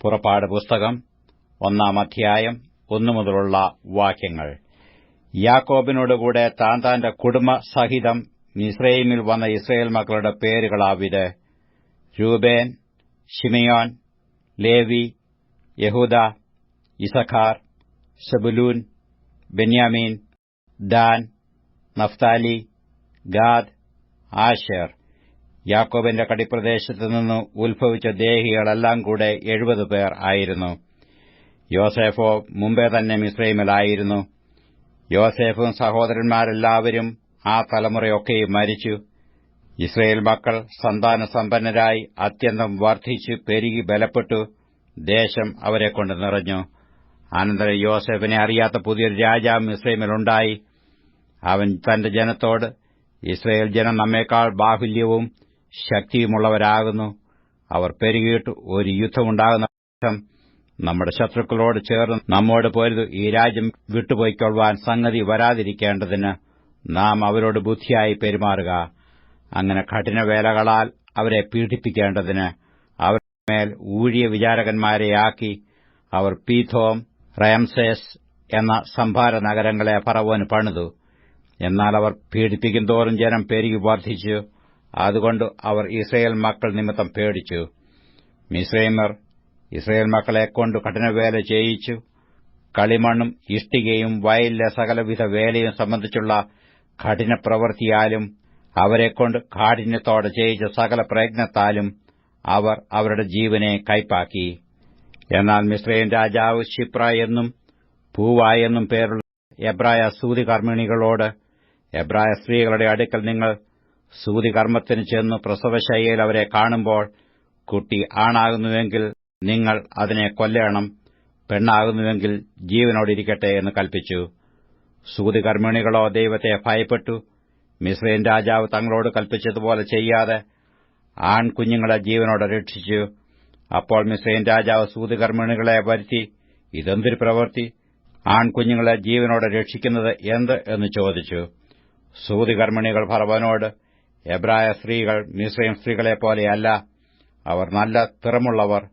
പുറപ്പാട് പുസ്തകം 1 അധ്യായം 1 മുതലുള്ള വാക്യങ്ങൾ. യാക്കോബിനോടുകൂടെ താന്റെ കുടുംബസഹിതം മിസ്രയീമിൽ വന്ന ഇസ്രായേൽ മക്കളുടെ പേരുകളാവിത്: രൂബേൻ, ശിമെയോൻ, ലേവി, യെഹൂദാ, യിസ്സാഖാർ, സെബൂലൂൻ, ബെന്യാമീൻ, ദാൻ, നഫ്താലി, ഗാദ്, ആശേർ. യാക്കോബിന്റെ കടിപ്രദേശത്തുനിന്ന് ഉത്ഭവിച്ച ദേഹികളെല്ലാം കൂടെ 70 പേർ ആയിരുന്നു. യോസേഫോ മുമ്പേ തന്നെ മിസ്രയീമിലായിരുന്നു. യോസേഫും സഹോദരന്മാരെല്ലാവരും ആ തലമുറയൊക്കെയും മരിച്ചു. ഇസ്രായേൽ മക്കൾ സന്താനസമ്പന്നരായി അത്യന്തം വർദ്ധിച്ചു പെരുകി ബലപ്പെട്ടു. ദേശം അവരെക്കൊണ്ട് നിറഞ്ഞു. അനന്തരം യോസേഫിനെ അറിയാത്ത പുതിയൊരു രാജാവ് മിസ്രയീമിലുണ്ടായി. അവൻ തന്റെ ജനത്തോട്, ഇസ്രായേൽ ജനം നമ്മേക്കാൾ ബാഹുല്യവും ശക്തിയുമുള്ളവരാകുന്നു. അവർ പെരുകിയിട്ട് ഒരു യുദ്ധമുണ്ടാകുന്ന പക്ഷം നമ്മുടെ ശത്രുക്കളോട് ചേർന്ന് നമ്മോട് പൊരുതു ഈ രാജ്യം വിട്ടുപോയിക്കൊള്ളുവാൻ സംഗതി വരാതിരിക്കേണ്ടതിന് നാം അവരോട് ബുദ്ധിയായി പെരുമാറുക. അങ്ങനെ കഠിനവേലകളാൽ അവരെ പീഡിപ്പിക്കേണ്ടതിന് അവരുടെ മേൽ ഊഴിയ വിചാരകന്മാരെയാക്കി അവർ പീഥോം, റയംസേസ് എന്ന സംഭാര നഗരങ്ങളെ ഫറവോന് പണിതു. എന്നാൽ അവർ പീഡിപ്പിക്കുന്തോറും ജനം പെരുകി വർദ്ധിച്ചു. അതുകൊണ്ട് അവർ ഇസ്രായേൽ മക്കൾ നിമിത്തം പേടിച്ചു. മിസ്രയീമ്യർ ഇസ്രായേൽ മക്കളെക്കൊണ്ട് കഠിനവേല ചെയ്യിച്ചു. കളിമണ്ണും ഇഷ്ടികയും വയലിലെ സകലവിധ വേലയും സംബന്ധിച്ചുള്ള കഠിനപ്രവൃത്തിയാലും അവരെക്കൊണ്ട് കാഠിന്യത്തോടെ ചെയ്യിച്ച സകല പ്രയത്നത്താലും അവർ അവരുടെ ജീവനെ കൈപ്പാക്കി. എന്നാൽ മിസ്രയീം രാജാവ് ശിപ്ര എന്നും പൂവ എന്നും പേരുള്ള എബ്രായ സൂതികർമ്മിണികളോട്, എബ്രായ സ്ത്രീകളുടെ അടുക്കൽ നിങ്ങൾ സൂതികർമ്മത്തിന് ചെന്നു പ്രസവശയ്യയിൽ അവരെ കാണുമ്പോൾ കുട്ടി ആണാകുന്നുവെങ്കിൽ നിങ്ങൾ അതിനെ കൊല്ലേണം, പെണ്ണാകുന്നുവെങ്കിൽ ജീവനോടിരിക്കട്ടെ എന്ന് കൽപ്പിച്ചു. സൂതികർമ്മിണികളോ ദൈവത്തെ ഭയപ്പെട്ടു. മിസ്രയീം രാജാവ് തങ്ങളോട് കൽപ്പിച്ചതുപോലെ ചെയ്യാതെ ആൺകുഞ്ഞുങ്ങളെ ജീവനോടെ രക്ഷിച്ചു. അപ്പോൾ മിസ്രയീം രാജാവ് സൂതികർമ്മിണികളെ വരുത്തി, ഇതെന്തൊരു പ്രവൃത്തി? ആൺകുഞ്ഞുങ്ങളെ ജീവനോടെ രക്ഷിക്കുന്നത് എന്ത് എന്ന് ചോദിച്ചു. സൂതികർമ്മിണികൾ ഫറവോനോട്, എബ്രായ സ്ത്രീകൾ മിസ്രയീം സ്ത്രീകളെപ്പോലെയല്ല, അവർ നല്ല തിറമുള്ളവർ.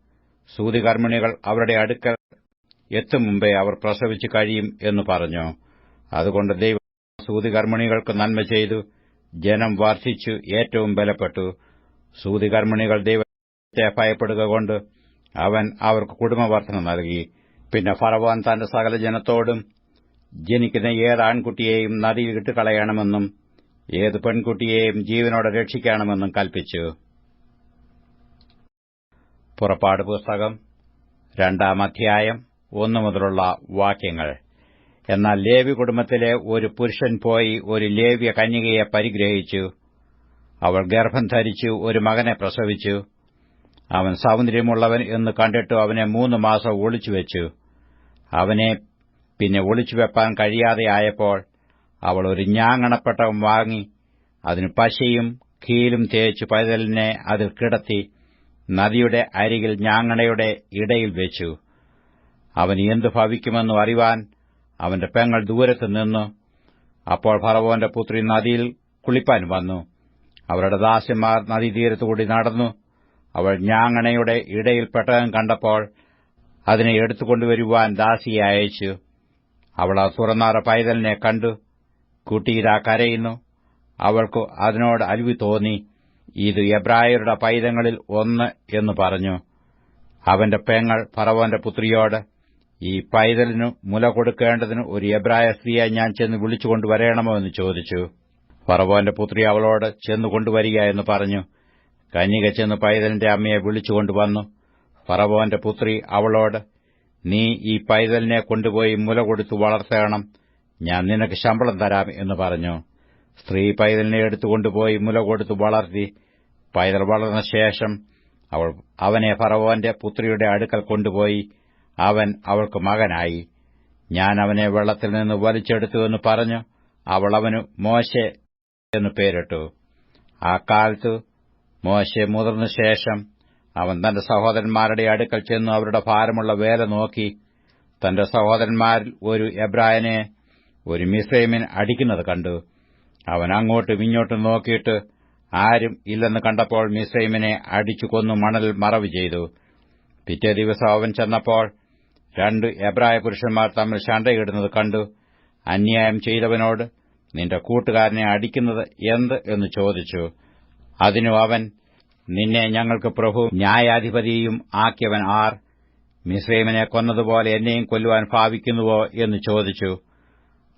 സൂതികർമ്മിണികൾ അവരുടെ അടുക്കൽ എത്തും മുമ്പേ അവർ പ്രസവിച്ചു കഴിയും എന്ന് പറഞ്ഞു. അതുകൊണ്ട് ദൈവം സൂതികർമ്മിണികൾക്ക് നന്മ ചെയ്തു. ജനം വർദ്ധിച്ചു ഏറ്റവും ബലപ്പെട്ടു. സൂതികർമ്മിണികൾ ദൈവത്തെ ഭയപ്പെടുക കൊണ്ട് അവൻ അവർക്ക് കുടുംബവർദ്ധന നൽകി. പിന്നെ ഫറവോൻ തന്റെ സകല ജനത്തോടും ജനിക്കുന്ന ഏത് ആൺകുട്ടിയെയും നദിയിൽ ഇട്ടുകളയണമെന്നും ഏത് പെൺകുട്ടിയെയും ജീവനോടെ രക്ഷിക്കണമെന്നും കൽപ്പിച്ചു. പുറപ്പാട് പുസ്തകം 2 അധ്യായം 1 മുതലുള്ള വാക്യങ്ങൾ. എന്നാൽ ലേവി കുടുംബത്തിലെ ഒരു പുരുഷൻ പോയി ഒരു ലേവ്യ കന്യകയെ പരിഗ്രഹിച്ചു. അവൾ ഗർഭം ധരിച്ചു ഒരു മകനെ പ്രസവിച്ചു. അവൻ സൗന്ദര്യമുള്ളവൻ എന്ന് കണ്ടിട്ട് അവനെ 3 മാസം ഒളിച്ചുവെച്ചു. അവനെ പിന്നെ ഒളിച്ചുവെപ്പാൻ കഴിയാതെയായപ്പോൾ അവൾ ഒരു ഞാങ്ങണപ്പെട്ടകം വാങ്ങി അതിന് പശയും കീലും തേച്ചു പൈതലിനെ അതിൽ കിടത്തി നദിയുടെ അരികിൽ ഞാങ്ങണയുടെ ഇടയിൽ വെച്ചു. അവൻ എന്തു ഭവിക്കുമെന്നു അറിവാൻ അവന്റെ പെങ്ങൾ ദൂരത്ത് നിന്നു. അപ്പോൾ ഫറവോന്റെ പുത്രി നദിയിൽ കുളിപ്പാൻ വന്നു. അവരുടെ ദാസ്യന്മാർ നദീതീരത്തുകൂടി നടന്നു. അവൾ ഞാങ്ങണയുടെ ഇടയിൽ പെട്ടകം കണ്ടപ്പോൾ അതിനെ എടുത്തുകൊണ്ടുവരുവാൻ ദാസിയെ അയച്ചു. അവൾ ആ തുറന്നാറ പൈതലിനെ കണ്ടു. കുട്ടിയിതാ കരയുന്നു. അവൾക്ക് അതിനോട് അലിവ് തോന്നി. ഇത് എബ്രായരുടെ പൈതങ്ങളിൽ ഒന്ന് എന്ന് പറഞ്ഞു. അവന്റെ പെങ്ങൾ ഫറവോന്റെ പുത്രിയോട്, ഈ പൈതലിനു മുല കൊടുക്കേണ്ടതിന് ഒരു എബ്രായ സ്ത്രീയെ ഞാൻ ചെന്ന് വിളിച്ചുകൊണ്ടുവരേണമോ എന്ന് ചോദിച്ചു. ഫറവോന്റെ പുത്രി അവളോട്, ചെന്നു കൊണ്ടുവരിക എന്ന് പറഞ്ഞു. കന്യക ചെന്ന് പൈതലിന്റെ അമ്മയെ വിളിച്ചുകൊണ്ടുവന്നു. ഫറവോന്റെ പുത്രി അവളോട്, നീ ഈ പൈതലിനെ കൊണ്ടുപോയി മുല കൊടുത്തു വളർത്തേണം, ഞാൻ നിനക്ക് ശമ്പളം തരാം എന്ന് പറഞ്ഞു. സ്ത്രീ പൈതലിനെ എടുത്തുകൊണ്ടുപോയി മുല കൊടുത്തു വളർത്തി. പൈതൽ വളർന്ന ശേഷം അവൾ അവനെ ഫറവോന്റെ പുത്രിയുടെ അടുക്കൽ കൊണ്ടുപോയി. അവൻ അവൾക്ക് മകനായി. ഞാൻ അവനെ വെള്ളത്തിൽ നിന്ന് വലിച്ചെടുത്തു എന്ന് പറഞ്ഞു. അവൾ അവന് മോശെ എന്ന് പേരിട്ടു. ആ കാലത്ത് മോശെ മുതിർന്ന ശേഷം അവൻ തന്റെ സഹോദരന്മാരുടെ അടുക്കൽ ചെന്നു അവരുടെ ഭാരമുള്ള വേല നോക്കി. തന്റെ സഹോദരന്മാരിൽ ഒരു എബ്രായനെ ഒരു മിസ്രയീമ്യൻ അടിക്കുന്നത് കണ്ടു. അവൻ അങ്ങോട്ടും ഇങ്ങോട്ടും നോക്കിയിട്ട് ആരും ഇല്ലെന്ന് കണ്ടപ്പോൾ മിസ്രയീമ്യനെ അടിച്ചു കൊന്നു മണലിൽ മറവ് ചെയ്തു. പിറ്റേ ദിവസം അവൻ ചെന്നപ്പോൾ 2 എബ്രായ പുരുഷന്മാർ തമ്മിൽ ശണ്ടയിടുന്നത് കണ്ടു. അന്യായം ചെയ്തവനോട് നിന്റെ കൂട്ടുകാരനെ അടിക്കുന്നത് എന്ത് എന്ന് ചോദിച്ചു. അതിനു അവൻ, നിന്നെ ഞങ്ങൾക്ക് പ്രഭു ന്യായാധിപതിയും ആക്കിയവൻ ആർ? മിസ്രയീമിനെ കൊന്നതുപോലെ എന്നെയും കൊല്ലുവാൻ ഭാവിക്കുന്നുവോ എന്ന് ചോദിച്ചു.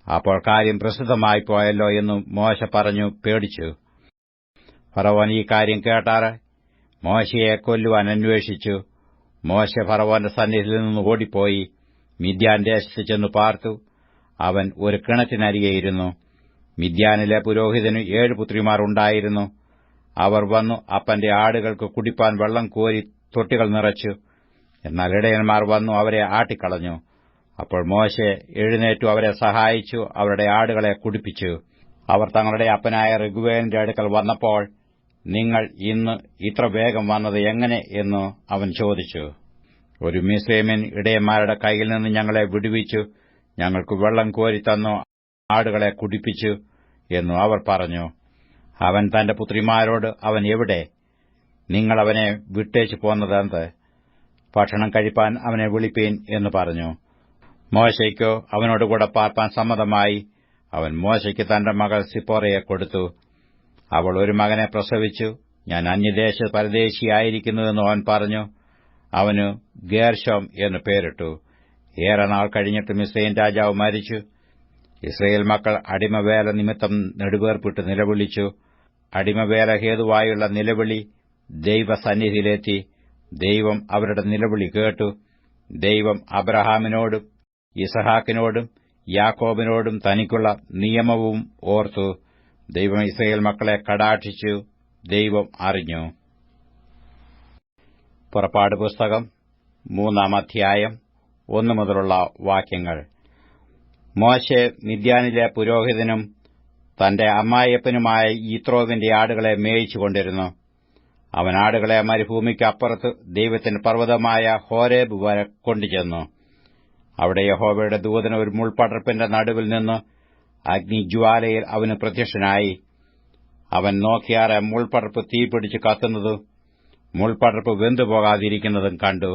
അപ്പോൾ കാര്യം പ്രസിദ്ധമായി പോയല്ലോ എന്ന് മോശെ പറഞ്ഞു പേടിച്ചു. ഫറവോൻ ഈ കാര്യം കേട്ടാറ് മോശയെ കൊല്ലുവാൻ അന്വേഷിച്ചു. മോശെ ഫറവോന്റെ സന്നിധിയിൽ നിന്ന് ഓടിപ്പോയി മിദ്യാൻ ദേശത്ത് ചെന്നു പാർത്തു. അവൻ ഒരു കിണറ്റിനരികെയിരുന്നു. മിദ്യാനിലെ പുരോഹിതന് 7 പുത്രിമാർ ഉണ്ടായിരുന്നു. അവർ വന്നു അപ്പന്റെ ആടുകൾക്ക് കുടിപ്പാൻ വെള്ളം കോരി തൊട്ടികൾ നിറച്ചു. എന്നാൽ ഇടയന്മാർ വന്നു അവരെ ആട്ടിക്കളഞ്ഞു. അപ്പോൾ മോശെ എഴുന്നേറ്റു അവരെ സഹായിച്ചു, അവരുടെ ആടുകളെ കുടിപ്പിച്ചു. അവർ തങ്ങളുടെ അപ്പനായ ഋഗ്വേദന്റെ അടുക്കൽ വന്നപ്പോൾ, നിങ്ങൾ ഇന്ന് ഇത്ര വേഗം വന്നത് എങ്ങനെ എന്ന് അവൻ ചോദിച്ചു. ഒരു മിസ്രയീമ്യൻ ഇടയന്മാരുടെ കൈയിൽ നിന്ന് ഞങ്ങളെ വിടുവിച്ചു, ഞങ്ങൾക്ക് വെള്ളം കോരിത്തന്നു, ആടുകളെ കുടിപ്പിച്ചു എന്നു അവർ പറഞ്ഞു. അവൻ തന്റെ പുത്രിമാരോട്, അവൻ എവിടെ? നിങ്ങൾ അവനെ വിട്ടേച്ചു പോന്നതെന്ത്? ഭക്ഷണം കഴിപ്പാൻ അവനെ വിളിപ്പീൻ എന്ന് പറഞ്ഞു. മോശയ്ക്കോ അവനോടുകൂടെ പാർപ്പാൻ സമ്മതമായി. അവൻ മോശയ്ക്ക് തന്റെ മകൾ സിപ്പോറയെ കൊടുത്തു. അവൾ ഒരു മകനെ പ്രസവിച്ചു. ഞാൻ അന്യദേശ പരദേശിയായിരിക്കുന്നുവെന്ന് അവൻ പറഞ്ഞു. അവന് ഗേർശോം എന്ന് പേരിട്ടു. ഏറെ നാൾ കഴിഞ്ഞിട്ട് മിസ്രയീം രാജാവ് മരിച്ചു. ഇസ്രയേൽ മക്കൾ അടിമവേല നിമിത്തം നെടുവേർപ്പിട്ട് നിലവിളിച്ചു. അടിമവേല ഹേതുവായുള്ള നിലവിളി ദൈവസന്നിധിയിലെത്തി. ദൈവം അവരുടെ നിലവിളി കേട്ടു. ദൈവം അബ്രഹാമിനോടും ഇസഹാക്കിനോടും യാക്കോബിനോടും തനിക്കുള്ള നിയമവും ഓർത്തു. ദൈവം ഇസ്രയേൽ മക്കളെ കടാക്ഷിച്ചു. ദൈവം അറിഞ്ഞു. പുറപ്പാട് പുസ്തകം 3-ാം അധ്യായം 1 മുതലുള്ള വാക്യങ്ങൾ. മോശെ മിദ്യാനിലെ പുരോഹിതനും തന്റെ അമ്മായിയപ്പനുമായ യിത്രോവിന്റെ ആടുകളെ മേയിച്ചുകൊണ്ടിരുന്നു. അവൻ ആടുകളെ മരുഭൂമിക്ക് അപ്പുറത്ത് ദൈവത്തിന്റെ പർവ്വതമായ ഹോരേബ് വരെ കൊണ്ടുചെന്നു. അവിടെ യഹോവയുടെ ദൂതന് ഒരു മുൾപടർപ്പിന്റെ നടുവിൽ നിന്ന് അഗ്നിജ്വാലയിൽ അവന് പ്രത്യക്ഷനായി. അവൻ നോക്കിയാറെ മുൾപടർപ്പ് തീപിടിച്ച് കത്തുന്നതും മുൾപടർപ്പ് വെന്തുപോകാതിരിക്കുന്നതും കണ്ടു.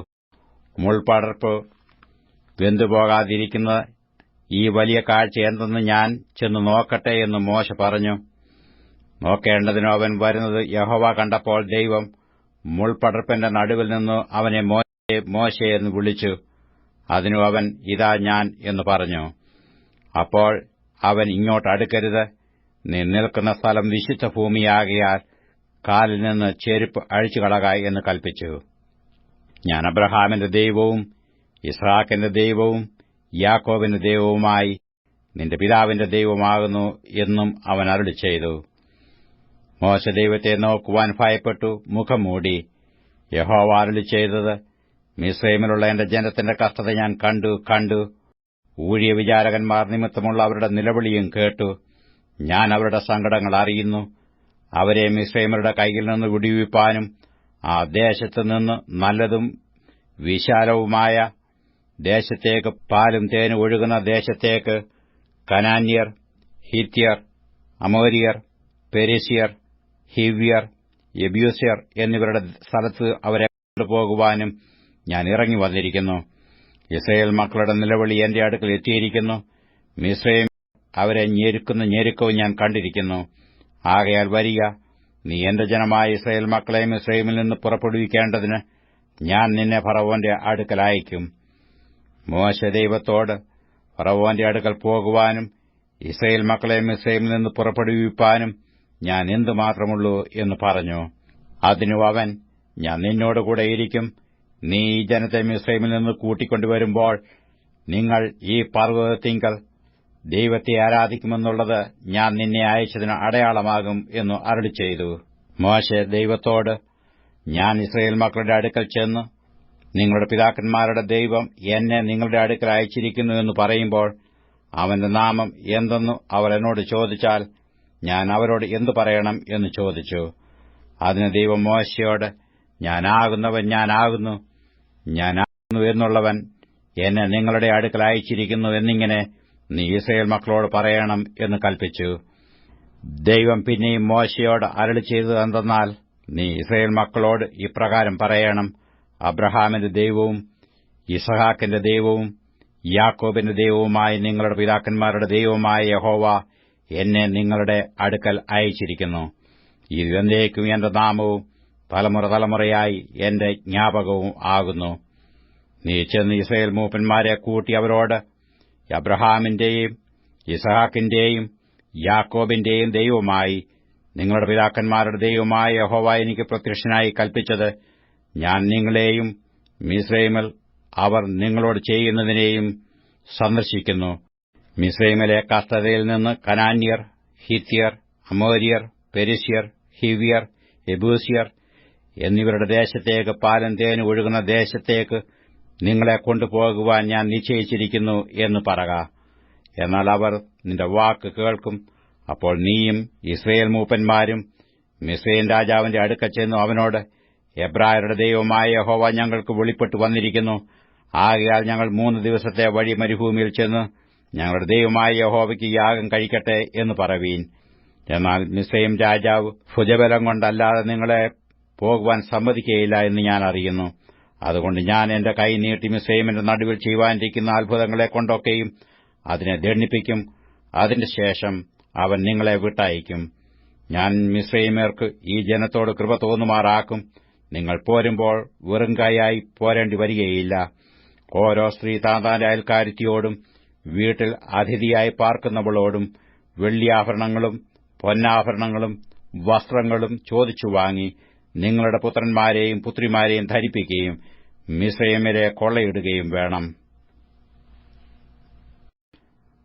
മുൾപടർപ്പ് വെന്തുപോകാതിരിക്കുന്ന ഈ വലിയ കാഴ്ച എന്തെന്ന് ഞാൻ ചെന്ന് നോക്കട്ടെ എന്ന് മോശെ പറഞ്ഞു. നോക്കേണ്ടതിനോ അവൻ വരുന്നത് യഹോവ കണ്ടപ്പോൾ ദൈവം മുൾപടർപ്പിന്റെ നടുവിൽ നിന്ന് അവനെ മോശെ എന്ന് വിളിച്ചു. അതിനു അവൻ, ഇതാ ഞാൻ എന്ന് പറഞ്ഞു. അപ്പോൾ അവൻ, ഇങ്ങോട്ടടുക്കരുത്, നീ നിൽക്കുന്ന സ്ഥലം വിശുദ്ധ ഭൂമിയാകയാൽ കാലിൽ നിന്ന് ചെരുപ്പ് അഴിച്ചുകളക എന്ന് കൽപ്പിച്ചു. ഞാൻ അബ്രഹാമിന്റെ ദൈവവും ഇസ്ഹാക്കിന്റെ ദൈവവും യാക്കോബിന്റെ ദൈവവുമായി നിന്റെ പിതാവിന്റെ ദൈവമാകുന്നു എന്നും അവൻ അരുളിച്ചെയ്തു. മോശെ ദൈവത്തെ നോക്കുവാൻ ഭയപ്പെട്ടു മുഖം മൂടി. യഹോവ അരുളിച്ചെയ്തത്, മിസ്രയീമിലുള്ള എന്റെ ജനത്തിന്റെ കഷ്ടത ഞാൻ കണ്ടു. ഊഴിയ വിചാരകന്മാർ നിമിത്തമുള്ള അവരുടെ നിലവിളിയും കേട്ടു. ഞാൻ അവരുടെ സങ്കടങ്ങൾ അറിയുന്നു. അവരെ മിസ്രയീമ്യരുടെ കൈയിൽ നിന്ന് വിടുവിപ്പാനും ആ ദേശത്തുനിന്ന് നല്ലതും വിശാലവുമായ ദേശത്തേക്ക്, പാലും തേനും ഒഴുകുന്ന ദേശത്തേക്ക്, കനാന്യർ, ഹിത്യർ, അമോര്യർ, പെരിസ്യർ, ഹിവ്യർ, യെബൂസ്യർ എന്നിവരുടെ സ്ഥലത്ത് അവരെ കൊണ്ടുപോകുവാനും ഞാൻ ഇറങ്ങി വന്നിരിക്കുന്നു. ഇസ്രയേൽ മക്കളുടെ നിലവിളി എന്റെ അടുക്കൽ എത്തിയിരിക്കുന്നു. മിസ്രയീം അവരെ ഞെരുക്കുന്ന ഞെരുക്കവും ഞാൻ കണ്ടിരിക്കുന്നു. ആകയാൽ വരിക, നീ എന്റെ ജനമായ ഇസ്രയേൽ മക്കളെ മിസ്രയീമിൽ നിന്ന് പുറപ്പെടുവിക്കേണ്ടതിന് ഞാൻ നിന്നെ ഫറവോന്റെ അടുക്കൽ അയക്കും. മോശെ ദൈവത്തോട്, ഫറവോന്റെ അടുക്കൽ പോകുവാനും ഇസ്രയേൽ മക്കളെ മിസ്രയീമിൽ നിന്ന് പുറപ്പെടുവിപ്പാനും ഞാൻ എന്തുമാത്രമുള്ളൂ എന്ന് പറഞ്ഞു. അതിനു അവൻ, ഞാൻ നിന്നോടുകൂടെ ഇരിക്കും. നീ ഈ ജനത്തെ മിസ്രയീമിൽ നിന്ന് കൂട്ടിക്കൊണ്ടുവരുമ്പോൾ നിങ്ങൾ ഈ പർവ്വതത്തിങ്കൽ ദൈവത്തെ ആരാധിക്കുമെന്നുള്ളത് ഞാൻ നിന്നെ അയച്ചതിന് അടയാളമാകും എന്ന് അരുളിച്ചെയ്തു. മോശെ ദൈവത്തോട്, ഞാൻ ഇസ്രയേൽ മക്കളുടെ അടുക്കൽ ചെന്ന് നിങ്ങളുടെ പിതാക്കന്മാരുടെ ദൈവം എന്നെ നിങ്ങളുടെ അടുക്കൽ അയച്ചിരിക്കുന്നു എന്ന് പറയുമ്പോൾ അവന്റെ നാമം എന്തെന്നു അവർ എന്നോട് ചോദിച്ചാൽ ഞാൻ അവരോട് എന്തു പറയണം എന്ന് ചോദിച്ചു. അതിന് ദൈവം മോശെയോട്, ഞാനാകുന്നവൻ ഞാനാകുന്നു എന്നുള്ളവൻ എന്നെ നിങ്ങളുടെ അടുക്കൽ അയച്ചിരിക്കുന്നു എന്നിങ്ങനെ നീ ഇസ്രയേൽ മക്കളോട് പറയണം എന്ന് കൽപ്പിച്ചു. ദൈവം പിന്നെയും മോശെയോട് അരുളിച്ചെയ്തത് എന്തെന്നാൽ, നീ ഇസ്രയേൽ മക്കളോട് ഇപ്രകാരം പറയണം, അബ്രഹാമിന്റെ ദൈവവും യിസ്ഹാക്കിന്റെ ദൈവവും യാക്കോബിന്റെ ദൈവവുമായ നിങ്ങളുടെ പിതാക്കന്മാരുടെ ദൈവമായ യഹോവ എന്നെ നിങ്ങളുടെ അടുക്കൽ അയച്ചിരിക്കുന്നു. ഇത് എന്നേക്കും എന്റെ നാമവും തലമുറ തലമുറയായി എന്റെ ജ്ഞാപകവും ആകുന്നു. നീ ചെന്ന് യിസ്രായേൽ മൂപ്പന്മാരെ കൂട്ടി അവരോട്, അബ്രഹാമിന്റെയും യിസ്ഹാക്കിന്റെയും യാക്കോബിന്റെയും ദൈവമായി നിങ്ങളുടെ പിതാക്കന്മാരുടെ ദൈവമായ യഹോവ എനിക്ക് പ്രത്യക്ഷനായി കൽപ്പിച്ചത്, ഞാൻ നിങ്ങളെയും മിസ്രയീമിൽ അവർ നിങ്ങളോട് ചെയ്യുന്നതിനെയും സന്ദർശിക്കുന്നു. മിസ്രയീമിലെ കഷ്ടതയിൽ നിന്ന് കനാന്യർ, ഹിത്യർ, അമോര്യർ, പെരിസ്യർ, ഹിവ്യർ, യെബൂസ്യർ എന്നിവരുടെ ദേശത്തേക്ക്, പാലും തേനും ഒഴുകുന്ന ദേശത്തേക്ക് നിങ്ങളെ കൊണ്ടുപോകുവാൻ ഞാൻ നിശ്ചയിച്ചിരിക്കുന്നു എന്ന് പറക. എന്നാൽ അവർ നിന്റെ വാക്ക് കേൾക്കും. അപ്പോൾ നീയും യിസ്രായേൽ മൂപ്പന്മാരും മിസ്രയീം രാജാവിന്റെ അടുക്കൽ ചെന്നു അവനോട്, എബ്രായരുടെ ദൈവമായ യഹോവ ഞങ്ങൾക്ക് വെളിപ്പെട്ടു വന്നിരിക്കുന്നു. ആകയാൽ ഞങ്ങൾ 3 ദിവസത്തെ വഴി മരുഭൂമിയിൽ ചെന്ന് ഞങ്ങളുടെ ദൈവമായ യഹോവയ്ക്ക് യാഗം കഴിക്കട്ടെ എന്ന് പറവീൻ. എന്നാൽ മിസ്രയീം രാജാവ് ഭുജബലം കൊണ്ടല്ലാതെ നിങ്ങളെ പോകുവാൻ സമ്മതിക്കുകയില്ല എന്ന് ഞാൻ അറിയുന്നു. അതുകൊണ്ട് ഞാൻ എന്റെ കൈ നീട്ടി മിസ്രയീമിന്റെ നടുവിൽ ചെയ്യുവാനിരിക്കുന്ന അത്ഭുതങ്ങളെ കൊണ്ടൊക്കെയും അതിനെ ദണ്ഡിപ്പിക്കും. അതിന്റെ ശേഷം അവൻ നിങ്ങളെ വിട്ടയക്കും. ഞാൻ മിസ്രയീമ്യർക്ക് ഈ ജനത്തോട് കൃപ തോന്നുമാറാക്കും. നിങ്ങൾ പോരുമ്പോൾ വെറും കൈയായി പോരേണ്ടി വരികയില്ല. ഓരോ സ്ത്രീ താന്താന്റെ അയൽക്കാരത്തിയോടും വീട്ടിൽ അതിഥിയായി പാർക്കുന്നവളോടും വെള്ളിയാഭരണങ്ങളും പൊന്നാഭരണങ്ങളും വസ്ത്രങ്ങളും ചോദിച്ചു വാങ്ങി നിങ്ങളുടെ പുത്രന്മാരെയും പുത്രിമാരെയും ധരിപ്പിക്കുകയും മിസ്രയീമിലെ കൊള്ളയിടുകയും വേണം.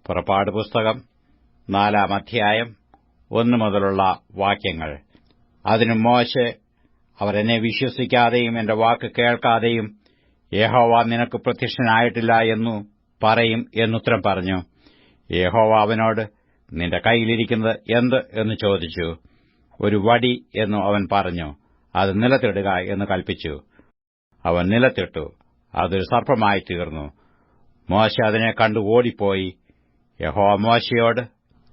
പുറപ്പാട് പുസ്തകം 4-ാം അധ്യായം 1 മുതലുള്ള വാക്യങ്ങൾ. അതിന് മോശെ, അവർ എന്നെ വിശ്വസിക്കാതെയും എന്റെ വാക്ക് കേൾക്കാതെയും യഹോവ നിനക്ക് പ്രത്യക്ഷനായിട്ടില്ല എന്നു പറയും എന്നുത്തരം പറഞ്ഞു. യഹോവ അവനോട്, നിന്റെ കൈയിലിരിക്കുന്നത് എന്ത് എന്ന് ചോദിച്ചു. ഒരു വടി എന്നു അവൻ പറഞ്ഞു. അത് നിലത്തിടുക എന്ന് കൽപ്പിച്ചു. അവൻ നിലത്തിട്ടു. അതൊരു സർപ്പമായി തീർന്നു. മോശെ അതിനെ കണ്ടു ഓടിപ്പോയി. യഹോവ മോശയോട്,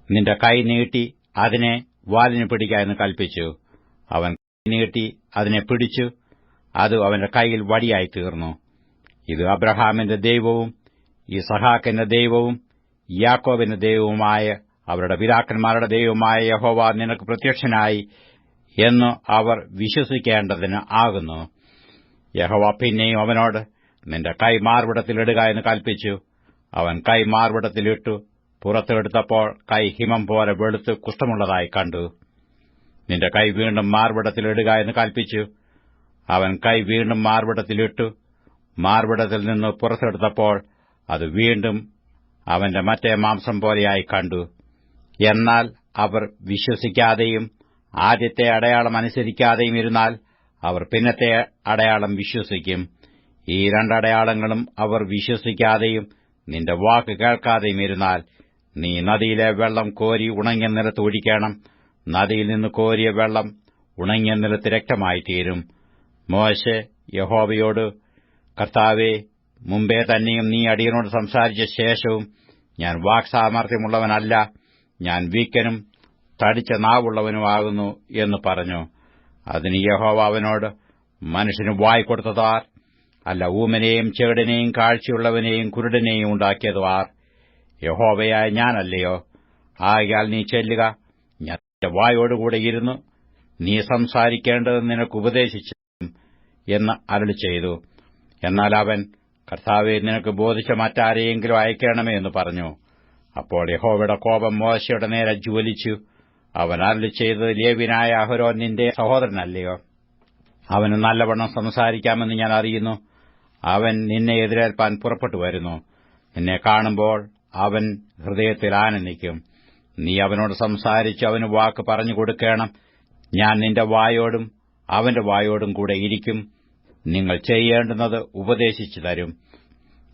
നിന്റെ കൈ നീട്ടി അതിനെ വാലിന് പിടിക്ക എന്ന് കൽപ്പിച്ചു. അവൻ കൈ നീട്ടി അതിനെ പിടിച്ചു. അത് അവന്റെ കൈയിൽ വടിയായി തീർന്നു. ഇത് അബ്രഹാമിന്റെ ദൈവവും യിസ്ഹാക്കിന്റെ ദൈവവും യാക്കോബിന്റെ ദൈവവുമായ അവരുടെ പിതാക്കന്മാരുടെ ദൈവമായ യഹോവ നിനക്ക് പ്രത്യക്ഷനായി എന്ന് അവർ വിശ്വസിക്കേണ്ടതിന് ആകുന്നു. യഹോവ പിന്നെയും അവനോട്, നിന്റെ കൈ മാർവിടത്തിലിടുക എന്ന് കൽപ്പിച്ചു. അവൻ കൈ മാർവിടത്തിലിട്ടു. പുറത്തെടുത്തപ്പോൾ കൈ ഹിമം പോലെ വെളുത്ത് കുഷ്ഠമുള്ളതായി കണ്ടു. നിന്റെ കൈ വീണ്ടും മാർവിടത്തിലിടുക എന്ന് കൽപ്പിച്ചു. അവൻ കൈ വീണ്ടും മാർവിടത്തിലിട്ടു. മാർവിടത്തിൽ നിന്ന് പുറത്തെടുത്തപ്പോൾ അത് വീണ്ടും അവന്റെ മറ്റേ മാംസം പോലെയായി കണ്ടു. എന്നാൽ അവർ വിശ്വസിക്കാതെയും ആദ്യത്തെ അടയാളം അനുസരിക്കാതെയും ഇരുന്നാൽ അവർ പിന്നത്തെ അടയാളം വിശ്വസിക്കും. ഈ 2 അടയാളങ്ങളും അവർ വിശ്വസിക്കാതെയും നിന്റെ വാക്ക് കേൾക്കാതെയും ഇരുന്നാൽ നീ നദിയിലെ വെള്ളം കോരി ഉണങ്ങിയ നിലത്ത് ഒഴിക്കണം. നദിയിൽ നിന്ന് കോരിയ വെള്ളം ഉണങ്ങിയ നിലത്ത് രക്തമായി തീരും. മോശെ യഹോവയോട്, കർത്താവേ, മുമ്പേ തന്നെയും നീ അടിയനോട് സംസാരിച്ച ശേഷവും ഞാൻ വാക്സാമർത്ഥ്യമുള്ളവനല്ല, ഞാൻ വീക്കനും തടിച്ച നാവുള്ളവനുമാകുന്നു എന്ന് പറഞ്ഞു. അതിന് യഹോവ അവനോട്, മനുഷ്യന് വായ് കൊടുത്തതാർ? അല്ല, ഊമനെയും ചെകിടനെയും കാഴ്ചയുള്ളവനെയും കുരുടനെയും ഉണ്ടാക്കിയത് ആർ? യഹോവയായ ഞാനല്ലയോ? ആകയാൽ നീ ചെല്ലുക, ഞാൻ വായോടുകൂടെ ഇരുന്നു നീ സംസാരിക്കേണ്ടത് നിനക്ക് ഉപദേശിച്ചു എന്ന് അരുളി ചെയ്തു. എന്നാൽ അവൻ, കർത്താവേ, നിനക്ക് ബോധിച്ച മറ്റാരെയെങ്കിലും അയക്കണമേ എന്ന് പറഞ്ഞു. അപ്പോൾ യഹോവയുടെ കോപം മോശയുടെ നേരെ ജ്വലിച്ചു. അവൻ അരുളി ചെയ്തത്, ലേവ്യനായ അഹരോൻ നിന്റെ സഹോദരനല്ലയോ? അവന് നല്ലവണ്ണം സംസാരിക്കാമെന്ന് ഞാൻ അറിയുന്നു. അവൻ നിന്നെ എതിരേൽപ്പാൻ പുറപ്പെട്ടു വരുന്നു. നിന്നെ കാണുമ്പോൾ അവൻ ഹൃദയത്തിൽ ആനന്ദിക്കും. നീ അവനോട് സംസാരിച്ച് അവന് വാക്ക് പറഞ്ഞു കൊടുക്കണം. ഞാൻ നിന്റെ വായോടും അവന്റെ വായോടും കൂടെ ഇരിക്കും. നിങ്ങൾ ചെയ്യേണ്ടുന്നത് ഉപദേശിച്ചു തരും.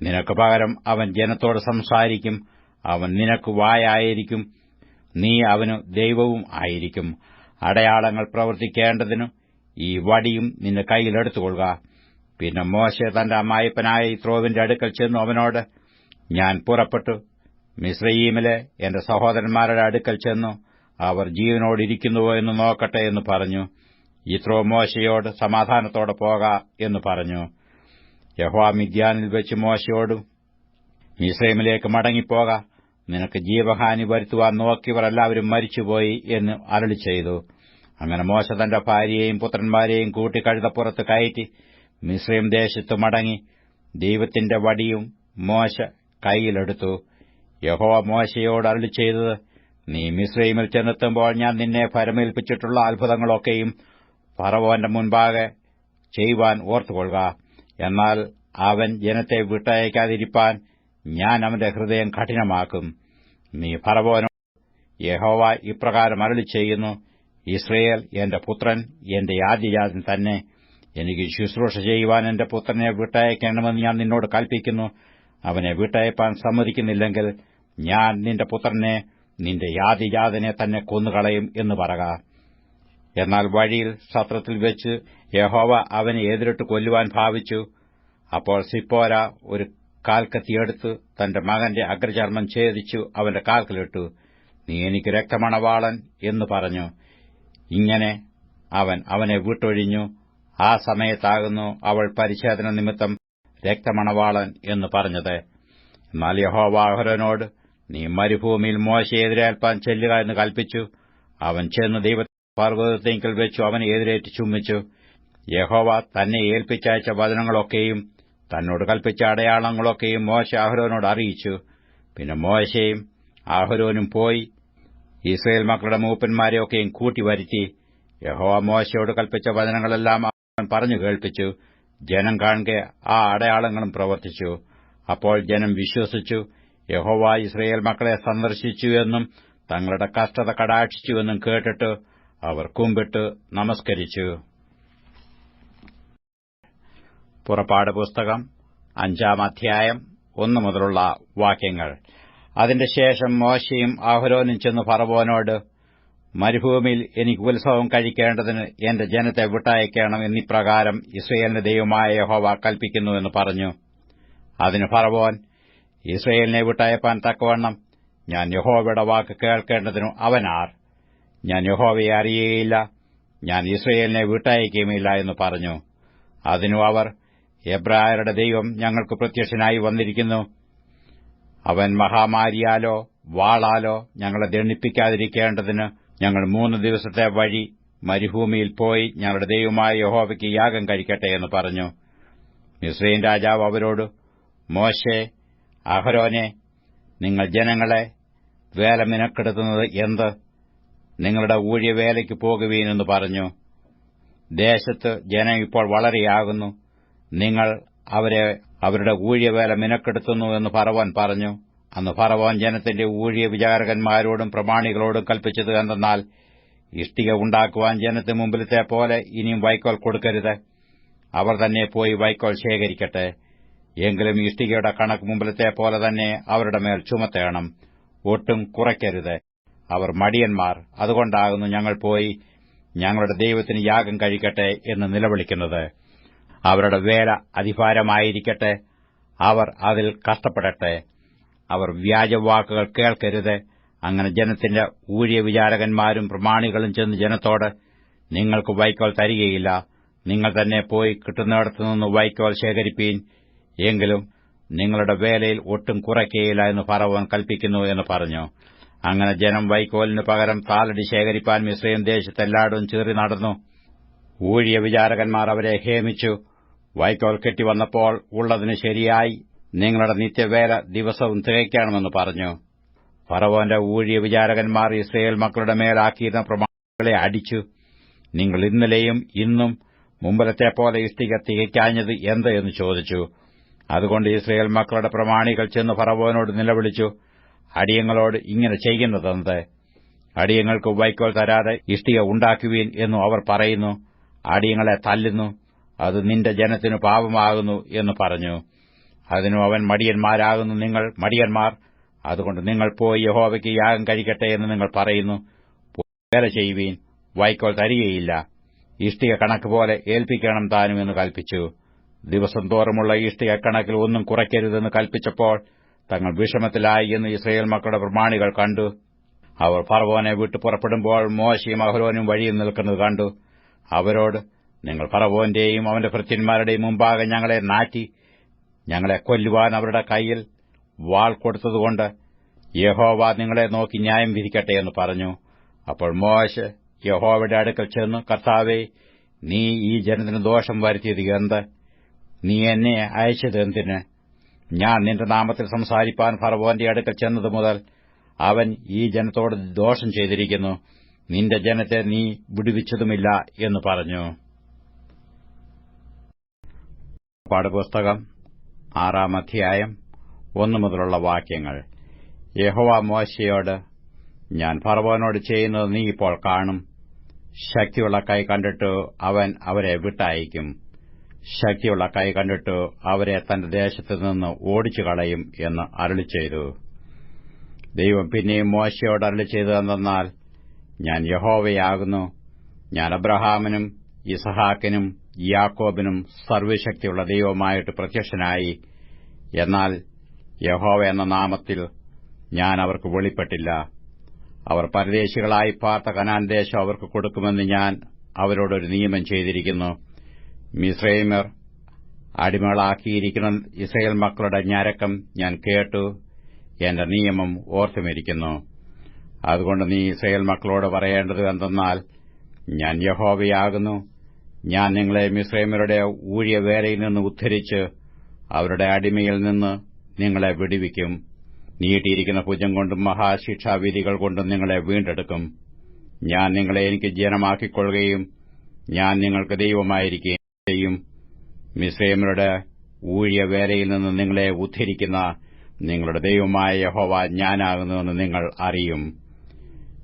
നിനക്ക് പകരം അവൻ ജനത്തോട് സംസാരിക്കും. അവൻ നിനക്ക് വായായിരിക്കും. നീ അവനു ദൈവവും ആയിരിക്കും. അടയാളങ്ങൾ പ്രവർത്തിക്കേണ്ടതിനു ഈ വടിയും നിന്റെ കൈയിലെടുത്തുകൊള്ളുക. പിന്നെ മോശെ തന്റെ അമ്മായപ്പനായ യിത്രോവിന്റെ അടുക്കൽ ചെന്നു അവനോട്, ഞാൻ പുറപ്പെട്ടു മിസ്രയീമിലെ എന്റെ സഹോദരന്മാരുടെ അടുക്കൽ ചെന്നു അവർ ജീവനോടിരിക്കുന്നുവോ എന്ന് നോക്കട്ടെ എന്ന് പറഞ്ഞു. യിത്രോ മോശയോട്, സമാധാനത്തോടെ പോക എന്ന് പറഞ്ഞു. യഹോവ മിദ്യാനിൽ വെച്ച് മോശയോടും, മിസ്രയീമിലേക്ക് മടങ്ങിപ്പോക, നിനക്ക് ജീവഹാനി വരുത്തുവാൻ നോക്കിയവർ എല്ലാവരും മരിച്ചുപോയി എന്ന് അരുളിച്ചെയ്തു. അങ്ങനെ മോശ തന്റെ ഭാര്യയെയും പുത്രന്മാരെയും കൂട്ടി കഴുതപ്പുറത്ത് കയറ്റി മിസ്രയീം ദേശത്ത് മടങ്ങി. ദൈവത്തിന്റെ വടിയും മോശ കൈയിലെടുത്തു. യഹോവ മോശയോട് അരുളിച്ചെയ്തത്, നീ മിസ്രയീമിൽ ചെന്നെത്തുമ്പോൾ ഞാൻ നിന്നെ ഭരമേൽപ്പിച്ചിട്ടുള്ള അത്ഭുതങ്ങളൊക്കെയും ഫറവോന്റെ മുൻപാകെ ചെയ്യുവാൻ ഓർത്തുകൊള്ളുക. എന്നാൽ അവൻ ജനത്തെ വിട്ടയക്കാതിരിപ്പാൻ ഞാൻ അവന്റെ ഹൃദയം കഠിനമാക്കും. നീ ഫറവോനോട്, യഹോവ ഇപ്രകാരം അരുളിച്ചെയ്യുന്നു, ഇസ്രയേൽ എന്റെ പുത്രൻ, എന്റെ ആദ്യജാതൻ തന്നെ. എനിക്ക് ശുശ്രൂഷ ചെയ്യുവാൻ എന്റെ പുത്രനെ വിട്ടയക്കണമെന്ന് ഞാൻ നിന്നോട് കൽപ്പിക്കുന്നു. അവനെ വിട്ടയപ്പാൻ സമ്മതിക്കുന്നില്ലെങ്കിൽ ഞാൻ നിന്റെ പുത്രനെ, നിന്റെ ആദ്യജാതനെ തന്നെ കൊന്നുകളയും എന്ന് പറക. എന്നാൽ വഴിയിൽ സത്രത്തിൽ വെച്ച് യഹോവ അവനെ എതിരിട്ട് കൊല്ലുവാൻ ഭാവിച്ചു. അപ്പോൾ സിപ്പോര ഒരു കാൽക്കത്തിയെടുത്ത് തന്റെ മകന്റെ അഗ്രചർമ്മം ഛേദിച്ചു അവന്റെ കാൽക്കലിട്ടു. നീ എനിക്ക് രക്തമണവാളൻ എന്ന് പറഞ്ഞു. ഇങ്ങനെ അവൻ അവനെ വിട്ടൊഴിഞ്ഞു. ആ സമയത്താകുന്നു അവൾ പരിച്ഛേദന നിമിത്തം രക്തമണവാളൻ എന്ന് പറഞ്ഞത്. എന്നാൽ യഹോവ അഹരോനോട്, നീ മരുഭൂമിയിൽ മോശയെ എതിരേൽപ്പാൻ ചെല്ലുക എന്ന് കൽപ്പിച്ചു. അവൻ ചെന്ന് ദൈവപർവ്വതത്തിങ്കൽ വെച്ചു അവനെ എതിരേറ്റ് ചുംബിച്ചു. യഹോവ തന്നെ ഏൽപ്പിച്ചയച്ച വചനങ്ങളൊക്കെയും തന്നോട് കൽപ്പിച്ച അടയാളങ്ങളൊക്കെയും മോശ അഹരോനോട് അറിയിച്ചു. പിന്നെ മോശയും അഹരോനും പോയി ഇസ്രായേൽ മക്കളുടെ മൂപ്പന്മാരെയൊക്കെയും കൂട്ടിവരുത്തി. യഹോവ മോശയോട് കൽപ്പിച്ച വചനങ്ങളെല്ലാം അവൻ പറഞ്ഞു കേൾപ്പിച്ചു. ജനം കാണെ ആ അടയാളങ്ങളും പ്രവർത്തിച്ചു. അപ്പോൾ ജനം വിശ്വസിച്ചു. യഹോവ ഇസ്രായേൽ മക്കളെ സന്ദർശിച്ചു എന്നും തങ്ങളുടെ കഷ്ടത കടാക്ഷിച്ചുവെന്നും കേട്ടിട്ട് അവർ കുമ്പിട്ട് നമസ്കരിച്ചു. പുറപ്പാട് പുസ്തകം 5-ാം അധ്യായം 1 മുതലുള്ള വാക്യങ്ങൾ. അതിന്റെ ശേഷം മോശയും അഹരോനും ചെന്ന് ഫറവോനോട്, മരുഭൂമിയിൽ എനിക്ക് ഉത്സവം കഴിക്കേണ്ടതിന് എന്റെ ജനത്തെ വിട്ടയക്കണം എന്നിപ്രകാരം ഇസ്രായേലിന്റെ ദൈവമായ യഹോവ കൽപ്പിക്കുന്നു എന്ന് പറഞ്ഞു. അതിന് ഫറവോൻ, ഇസ്രായേലിനെ വിട്ടയപ്പാൻ തക്കവണ്ണം ഞാൻ യഹോവയുടെ വാക്ക് കേൾക്കേണ്ടതിനു അവനാർ? ഞാൻ യഹോവയെ അറിയുകയില്ല, ഞാൻ ഇസ്രായേലിനെ വിട്ടയക്കുകയുമില്ല എന്ന് പറഞ്ഞു. അതിനു അവർ, എബ്രായരുടെ ദൈവം ഞങ്ങൾക്ക് പ്രത്യക്ഷനായി വന്നിരിക്കുന്നു. അവൻ മഹാമാരിയാലോ വാളാലോ ഞങ്ങളെ ദണ്ഡിപ്പിക്കാതിരിക്കേണ്ടതിന് ഞങ്ങൾ 3 ദിവസത്തെ വഴി മരുഭൂമിയിൽ പോയി ഞങ്ങളുടെ ദൈവമായ യഹോവയ്ക്ക് യാഗം കഴിക്കട്ടെ എന്ന് പറഞ്ഞു. മിസ്രയീം രാജാവ് അവരോട്, മോശെ, അഹരോനെ, നിങ്ങൾ ജനങ്ങളെ വേല മിനക്കെടുത്തുന്നത് എന്ത്? നിങ്ങളുടെ ഊഴിയവേലയ്ക്ക് പോകുവീനെന്ന് പറഞ്ഞു. ദേശത്ത് ജനം ഇപ്പോൾ വളരെയാകുന്നു. നിങ്ങൾ അവരെ അവരുടെ ഊഴിയവേല മിനക്കെടുത്തുന്നു എന്ന് ഫറവോൻ പറഞ്ഞു. അന്ന് ഫറവോൻ ജനത്തിന്റെ ഊഴിയ വിചാരകന്മാരോടും പ്രമാണികളോടും കൽപ്പിച്ചത് എന്തെന്നാൽ, ഇഷ്ടിക ഉണ്ടാക്കുവാൻ ജനത്തിന് മുമ്പിലത്തെ പോലെ ഇനിയും വൈക്കോൽ കൊടുക്കരുത്. അവർ തന്നെ പോയി വൈക്കോൽ ശേഖരിക്കട്ടെ. എങ്കിലും ഇഷ്ടികയുടെ കണക്ക് മുമ്പിലത്തെ പോലെ തന്നെ അവരുടെ മേൽ ചുമത്തേണം, ഒട്ടും കുറയ്ക്കരുത്. അവർ മടിയന്മാർ, അതുകൊണ്ടാകുന്നു ഞങ്ങൾ പോയി ഞങ്ങളുടെ ദൈവത്തിന് യാഗം കഴിക്കട്ടെ എന്ന് നിലവിളിക്കുന്നത്. അവരുടെ വേല അതിഭാരമായിരിക്കട്ടെ, അവർ അതിൽ കഷ്ടപ്പെടട്ടെ. അവർ വ്യാജവാക്കുകൾ കേൾക്കരുത്. അങ്ങനെ ജനത്തിന്റെ ഊഴിയ വിചാരകന്മാരും പ്രമാണികളും ചെന്ന് ജനത്തോട്, നിങ്ങൾക്ക് വൈക്കോൽ തരികയില്ല, നിങ്ങൾ തന്നെ പോയി കിട്ടുന്നിടത്തുനിന്ന് വൈക്കോൽ ശേഖരിപ്പീൻ, എങ്കിലും നിങ്ങളുടെ വേലയിൽ ഒട്ടും കുറയ്ക്കുകയില്ല എന്ന് ഫറവോൻ കൽപ്പിക്കുന്നു എന്ന് പറഞ്ഞു. അങ്ങനെ ജനം വൈക്കോലിന് പകരം കാലടി ശേഖരിപ്പാൻ മിസ്രയീം ദേശത്തെല്ലായിടും ചീറി നടന്നു. ഊഴിയ വിചാരകന്മാർ അവരെ ഹേമിച്ചു. വൈക്കോൽ കെട്ടിവന്നപ്പോൾ ഉള്ളതിന് ശരിയായി നിങ്ങളുടെ നിത്യവേല ദിവസവും തികയ്ക്കണമെന്ന് പറഞ്ഞു. ഫറവോന്റെ ഊഴിയ വിചാരകന്മാർ ഇസ്രായേൽ മക്കളുടെ മേലാക്കിയിരുന്ന പ്രമാണികളെ അടിച്ചു. നിങ്ങൾ ഇന്നലെയും ഇന്നും മുമ്പിലത്തെപ്പോലെ ഇഷ്ടിക തികയ്ക്കാഞ്ഞത് എന്ത് എന്ന് ചോദിച്ചു. അതുകൊണ്ട് ഇസ്രായേൽ മക്കളുടെ പ്രമാണികൾ ചെന്ന് ഫറവോനോട് നിലവിളിച്ചു, അടിയങ്ങളോട് ഇങ്ങനെ ചെയ്യുന്നതെന്ത്? അടിയങ്ങൾക്ക് വൈക്കോൽ തരാതെ ഇഷ്ടിക ഉണ്ടാക്കുവീൻ എന്നു അവർ പറയുന്നു. അടിയങ്ങളെ തല്ലുന്നു, അത് നിന്റെ ജനത്തിനു പാപമാകുന്നു എന്ന് പറഞ്ഞു. അതിനു അവൻ, മടിയന്മാരാകുന്നു നിങ്ങൾ മടിയന്മാർ, അതുകൊണ്ട് നിങ്ങൾ പോയി യഹോവയ്ക്ക് യാഗം കഴിക്കട്ടെ എന്ന് നിങ്ങൾ പറയുന്നു. വേല ചെയ്യുവീൻ, വൈക്കോൽ തരികയില്ല, ഇഷ്ടിക കണക്ക് പോലെ ഏൽപ്പിക്കണം താനും എന്ന് കൽപ്പിച്ചു. ദിവസം തോറുമുള്ള ഇഷ്ടിക കണക്കിൽ ഒന്നും കുറയ്ക്കരുതെന്ന് കൽപ്പിച്ചപ്പോൾ തങ്ങൾ വിഷമത്തിലായി എന്ന് ഇസ്രായേൽ മക്കളുടെ പ്രമാണികൾ കണ്ടു. അവർ ഫറവോനെ വിട്ടു പുറപ്പെടുമ്പോൾ മോശയും അഹരോനും വഴിയിൽ നിൽക്കുന്നത് കണ്ടു. അവരോട്, നിങ്ങൾ ഫറവോന്റെയും അവന്റെ ഭൃത്യന്മാരുടെയും മുമ്പാകെ ഞങ്ങളെ നാറ്റി ഞങ്ങളെ കൊല്ലുവാൻ അവരുടെ കൈയിൽ വാൾ കൊടുത്തതുകൊണ്ട് യഹോവ നിങ്ങളെ നോക്കി ന്യായം വിധിക്കട്ടെ എന്ന് പറഞ്ഞു. അപ്പോൾ മോശെ യഹോവയുടെ അടുക്കൽ ചെന്ന്, കർത്താവേ, നീ ഈ ജനത്തിന് ദോഷം വരുത്തിയത് എന്ത്? നീ എന്നെ അയച്ചത് എന്തിന്? ഞാൻ നിന്റെ നാമത്തിൽ സംസാരിപ്പാൻ ഫറവോന്റെ അടുക്കൽ ചെന്നതു മുതൽ അവൻ ഈ ജനത്തോട് ദോഷം ചെയ്തിരിക്കുന്നു. നിന്റെ ജനത്തെ നീ വിടുവിച്ചതുമില്ല എന്ന് പറഞ്ഞു. പാഠപുസ്തകം 6-ാം അധ്യായം 1 മുതലുള്ള വാക്യങ്ങൾ. യഹോവ മോശെയോട്, ഞാൻ ഫറവോനോട് ചെയ്യുന്നത് നീ ഇപ്പോൾ കാണും. ശക്തിയുള്ള കൈ കണ്ടിട്ട് അവൻ അവരെ വിട്ടയക്കും. ശക്തിയുള്ള കൈ കണ്ടിട്ട് അവരെ തന്റെ ദേശത്തുനിന്ന് ഓടിച്ചു കളയും എന്ന് അരുളിച്ചെയ്തു. ദൈവം പിന്നെയും മോശെയോട് അരുളിച്ചെയ്തതെന്നാൽ, ഞാൻ യഹോവയാകുന്നു. ഞാൻ അബ്രഹാമിനും യിസ്ഹാക്കിനും യാക്കോബിനും സർവ്വശക്തിയുള്ള ദൈവമായിട്ട് പ്രത്യക്ഷനായി. എന്നാൽ യഹോവ എന്ന നാമത്തിൽ ഞാൻ അവർക്ക് വെളിപ്പെട്ടില്ല. അവർ പരദേശികളായി പാർത്ത കനാൻ ദേശം അവർക്ക് കൊടുക്കുമെന്ന് ഞാൻ അവരോടൊരു നിയമം ചെയ്തിരിക്കുന്നു. മിസ്രയീമ്യർ അടിമകളാക്കിയിരിക്കുന്ന ഇസ്രായേൽ മക്കളുടെ ഞരക്കം ഞാൻ കേട്ടു, എന്റെ നിയമം ഓർത്തുമിരിക്കുന്നു. അതുകൊണ്ട് നീ ഇസ്രായേൽ മക്കളോട് പറയേണ്ടത് എന്തെന്നാൽ, ഞാൻ യഹോവയാകുന്നു. ഞാൻ നിങ്ങളെ മിസ്രയീമ്യരുടെ ഊഴിയവേലയിൽ നിന്ന് ഉദ്ധരിച്ച് അവരുടെ അടിമയിൽ നിന്ന് നിങ്ങളെ വിടുവിക്കും. നീട്ടിയിരിക്കുന്ന ഭുജം കൊണ്ടും മഹാശിക്ഷാവിധികൾ കൊണ്ടും നിങ്ങളെ വീണ്ടെടുക്കും. ഞാൻ നിങ്ങളെ എനിക്ക് ജനമാക്കിക്കൊള്ളുകയും ഞാൻ നിങ്ങൾക്ക് ദൈവമായിരിക്കുകയും ചെയ്യും. മിസ്രയീമ്യരുടെ ഊഴിയവേലയിൽ നിന്ന് നിങ്ങളെ ഉദ്ധരിക്കുന്ന നിങ്ങളുടെ ദൈവമായ യഹോവ ഞാനാകുന്നുവെന്ന് നിങ്ങൾ അറിയും.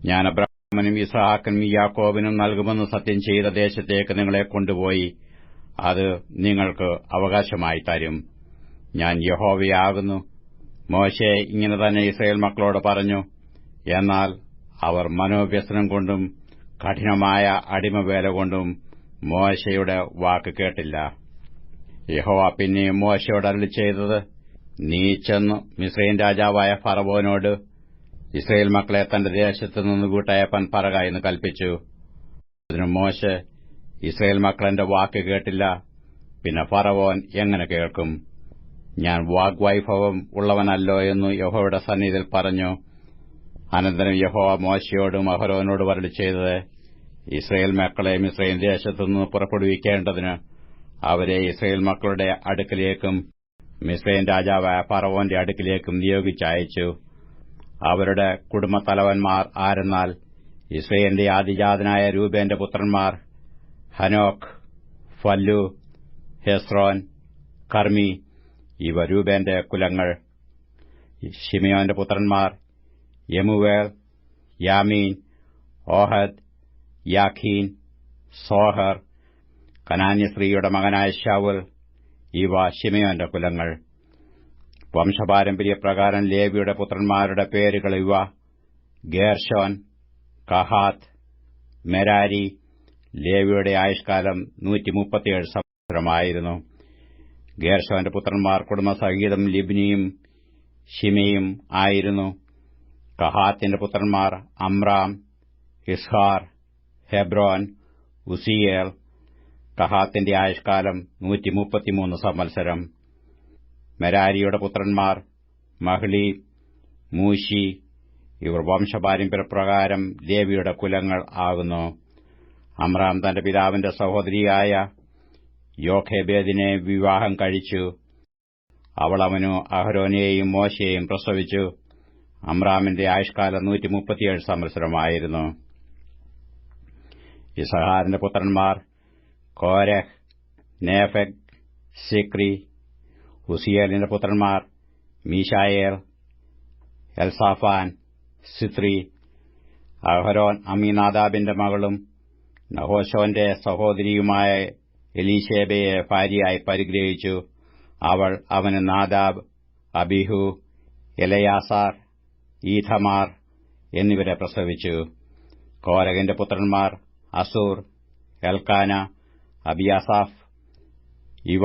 ഞാൻ അബ്രഹാമിനും യിസ്ഹാക്കിനും യാക്കോബിനും നൽകുമെന്ന് സത്യം ചെയ്ത ദേശത്തേക്ക് നിങ്ങളെ കൊണ്ടുപോയി അത് നിങ്ങൾക്ക് അവകാശമായി തരും. ഞാൻ യഹോവയാകുന്നു. മോശെ ഇങ്ങനെ തന്നെ ഇസ്രായേൽ മക്കളോട് പറഞ്ഞു. എന്നാൽ അവർ മനോവ്യസനം കൊണ്ടും കഠിനമായ അടിമവേല കൊണ്ടും മോശയുടെ വാക്ക് കേട്ടില്ല. യഹോവ പിന്നെയും മോശയോട് അരുളിച്ചെയ്തത്, നീ ചെന്ന് മിസ്രയീം രാജാവായ ഫറവോനോട് ഇസ്രായേൽ മക്കളെ തന്റെ ദേശത്തുനിന്ന് വിട്ടയപ്പാൻ പറക എന്ന് കൽപ്പിച്ചു. അതിന് മോശെ, ഇസ്രായേൽ മക്കൾ എന്റെ വാക്ക് കേട്ടില്ല, പിന്നെ ഫറവോൻ എങ്ങനെ കേൾക്കും? ഞാൻ വാഗ്വൈഭവം ഉള്ളവനല്ലോ എന്ന് യഹോവയുടെ സന്നിധിയിൽ പറഞ്ഞു. അനന്തരം യഹോവ മോശയോടും അഹരോനോടും അരുളിച്ചെയ്തത്, ഇസ്രായേൽ മക്കളെ മിസ്രയീം ദേശത്തുനിന്ന് പുറപ്പെടുവിക്കേണ്ടതിന് അവരെ ഇസ്രായേൽ മക്കളുടെ അടുക്കലേക്കും മിസ്രയീം രാജാവായ ഫറവോന്റെ അടുക്കലേക്കും നിയോഗിച്ചയച്ചു. അവരുടെ കുടുംബത്തലവന്മാർ ആരെന്നാൽ, ഇസ്രായേലിന്റെ ആദിജാതനായ രൂബേന്റെ പുത്രന്മാർ ഹനോക്ക്, ഫല്ലു, ഹെസ്രോൻ, കർമ്മി. ഇവ രൂബേന്റെ കുലങ്ങൾ. ശിമെയോന്റെ പുത്രന്മാർ യെമുവേൽ, യാമീൻ, ഓഹദ്, യാഖീൻ, സോഹർ. കനാന്യസ്ത്രീയുടെ മകനായ ശൌൽ. ഇവ ശിമെയോന്റെ കുലങ്ങൾ. വംശപാരമ്പര്യപ്രകാരം ലേവിയുടെ പുത്രന്മാരുടെ പേരുകൾ ഇവ: ഗേർശോൻ, കഹാത്ത്, മെരാരി. ലേവിയുടെ ആയുഷ്കാലം 137 സംവത്സരമായിരുന്നു. ഗേർശോന്റെ പുത്രന്മാർ കുടുംബസഹിതം ലിബ്നിയും ശിമെയും ആയിരുന്നു. കഹാത്തിന്റെ പുത്രന്മാർ അമ്രാം, ഇസ്ഹാർ, ഹെബ്രോൻ, ഉസിയേൽ. കഹാത്തിന്റെ ആയുഷ്കാലം 133 സംവത്സരം. മെരാരിയുടെ പുത്രന്മാർ മഹ്ലി, മൂശി. ഇവർ വംശപാരമ്പര്യപ്രകാരം ലേവിയുടെ കുലങ്ങൾ ആകുന്നു. അമ്രാം തന്റെ പിതാവിന്റെ സഹോദരിയായ യോഖേബേദിനെ വിവാഹം കഴിച്ചു. അവൾ അവനു അഹരോനെയും മോശയെയും പ്രസവിച്ചു. അമ്രാമിന്റെ ആയുഷ്കാലം 137 സംവത്സരമായിരുന്നു. യിസ്ഹാറിന്റെ പുത്രന്മാർ കോരഹ്, നേഫെഗ്, സിക്രി. ഉസിയേലിന്റെ പുത്രന്മാർ മീശായേൽ, എൽസാഫാൻ, സിത്രി. അഹരോൻ അമ്മീനാദാബിന്റെ മകളും നഹോശോന്റെ സഹോദരിയുമായ എലീശേബയെ ഭാര്യയായി പരിഗ്രഹിച്ചു. അവൾ അവന് നാദാബ്, അബിഹു, എലയാസാർ, ഈഥമാർ എന്നിവരെ പ്രസവിച്ചു. കോരഹിന്റെ പുത്രന്മാർ അസൂർ, എൽക്കാന, അബിയാസാഫ്. ഇവ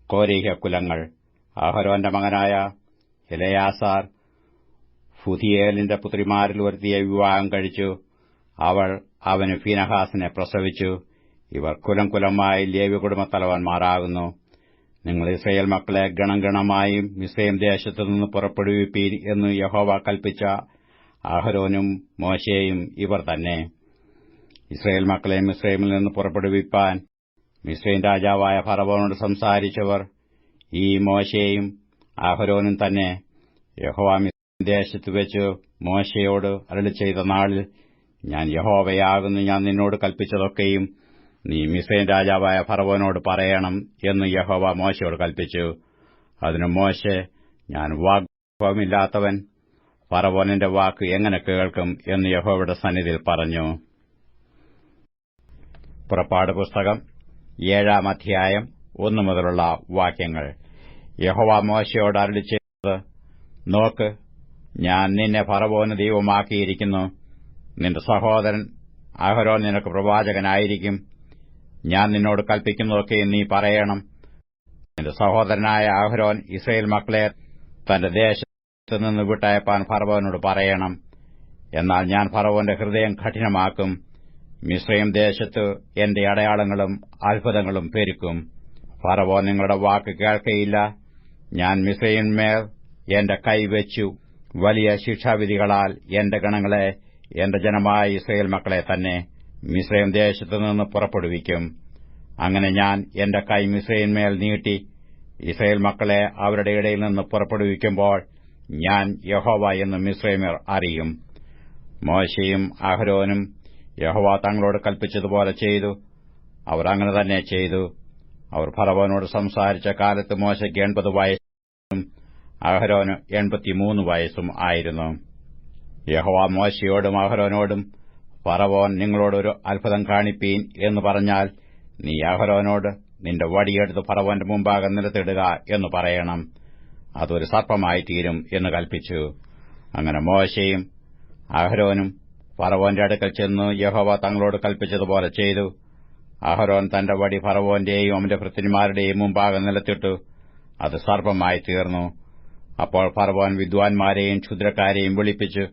കോരഹ്യ കുലങ്ങൾ. അഹരോന്റെ മകനായ എലയാസാർ ഫുതിയേലിന്റെ പുത്രിമാരിൽ ഒരുത്തിയെ വിവാഹം കഴിച്ചു. അവൾ അവന് ഫീനഹാസിനെ പ്രസവിച്ചു. ഇവർ കുലം കുലമായി ലേവ്യ കുടുംബത്തലവന്മാരാകുന്നു. നിങ്ങൾ ഇസ്രായേൽ മക്കളെ ഗണംഗണമായും മിസ്രയീം ദേശത്തുനിന്ന് പുറപ്പെടുവിപ്പീൻ എന്ന് യഹോവ കൽപ്പിച്ച അഹരോനും മോശെയും ഇവർ തന്നെ. ഇസ്രായേൽ മക്കളെ മിസ്രയീമിൽ നിന്ന് പുറപ്പെടുവിപ്പാൻ മിസ്രയീം രാജാവായ ഫറവോനോട് സംസാരിച്ചവർ ഈ മോശെയും അഹരോനും തന്നെ. യഹോവ മിസ്രയീം ദേശത്ത് വെച്ച് മോശെയോട് അരുളിച്ചെയ്ത നാളിൽ, ഞാൻ യഹോവയാകുന്നു, ഞാൻ നിന്നോട് കൽപ്പിച്ചതൊക്കെയും നീ മിസ്രയീം രാജാവായ ഫറവോനോട് പറയണം എന്ന് യഹോവ മോശെയോട് കൽപ്പിച്ചു. അതിന് മോശെ, ഞാൻ വാഗ്ദത്തമില്ലാത്തവൻ, ഫറവോനിന്റെ വാക്ക് എങ്ങനെ കേൾക്കും എന്ന് യഹോവയുടെ സന്നിധിയിൽ പറഞ്ഞു. പുറപ്പാട് പുസ്തകം 7-ാം അധ്യായം 1 മുതലുള്ള വാക്യങ്ങൾ. യഹോവ മോശെയോട് അരുളിച്ചെയ്തത്, നോക്ക്, ഞാൻ നിന്നെ ഫറവോന് ദൈവമാക്കിയിരിക്കുന്നു. നിന്റെ സഹോദരൻ അഹരോൻ നിനക്ക് പ്രവാചകനായിരിക്കും. ഞാൻ നിന്നോട് കൽപ്പിക്കുന്നതൊക്കെ നീ പറയണം. നിന്റെ സഹോദരനായ അഹരോൻ ഇസ്രായേൽ മക്കളെ തന്റെ ദേശത്തുനിന്ന് വിട്ടയപ്പാൻ ഫറവോനോട് പറയണം. എന്നാൽ ഞാൻ ഫറവോന്റെ ഹൃദയം കഠിനമാക്കും. മിസ്രയീം ദേശത്ത് എന്റെ അടയാളങ്ങളും അത്ഭുതങ്ങളും പെരുക്കും. ഫറവോൻ നിങ്ങളുടെ വാക്ക് കേൾക്കയില്ല. ഞാൻ മിസ്രയീമിന്മേൽ എന്റെ കൈവച്ചു വലിയ ശിക്ഷാവിധികളാൽ എന്റെ ഗണങ്ങളെ, എന്റെ ജനമായ ഇസ്രായേൽ മക്കളെ തന്നെ മിസ്രയീം ദേശത്തുനിന്ന് പുറപ്പെടുവിക്കും. അങ്ങനെ ഞാൻ എന്റെ കൈ മിസ്രയീമിന്മേൽ നീട്ടി ഇസ്രായേൽ മക്കളെ അവരുടെ ഇടയിൽ നിന്ന് പുറപ്പെടുവിക്കുമ്പോൾ ഞാൻ യഹോവ എന്ന് മിസ്രയീമ്യർ അറിയും. മോശെയും അഹരോനും യഹോവ തങ്ങളോട് കൽപ്പിച്ചതുപോലെ ചെയ്തു. അവർ അങ്ങനെ തന്നെ ചെയ്തു. അവർ ഫറവോനോട് സംസാരിച്ച കാലത്ത് മോശയ്ക്ക് 80 വയസ്സും അഹരോന് 83 വയസ്സും ആയിരുന്നു. യഹോവ മോശെയോടും അഹരോനോടും, ഫറവോൻ നിങ്ങളോടൊരു അത്ഭുതം കാണിപ്പീൻ എന്ന് പറഞ്ഞാൽ നീ അഹരോനോട്, നിന്റെ വടിയെടുത്ത് ഫറവോന്റെ മുമ്പാകെ നിലത്തിടുക എന്ന് പറയണം. അതൊരു സർപ്പമായി തീരും എന്ന് കൽപ്പിച്ചു. അങ്ങനെ മോശെയും അഹരോനും ഫറവോന്റെ അടുക്കൽ ചെന്ന് യഹോവ തങ്ങളോട് കൽപ്പിച്ചതുപോലെ ചെയ്തു. അഹരോൻ തന്റെ വടി ഫറവോന്റെയും അവന്റെ ഭൃത്യന്മാരുടെയും മുമ്പാകെ നിലത്തിട്ടു. അത് സർപ്പമായി തീർന്നു. അപ്പോൾ ഫറവോൻ വിദ്വാൻമാരെയും ക്ഷുദ്രക്കാരെയും വിളിപ്പിച്ചു,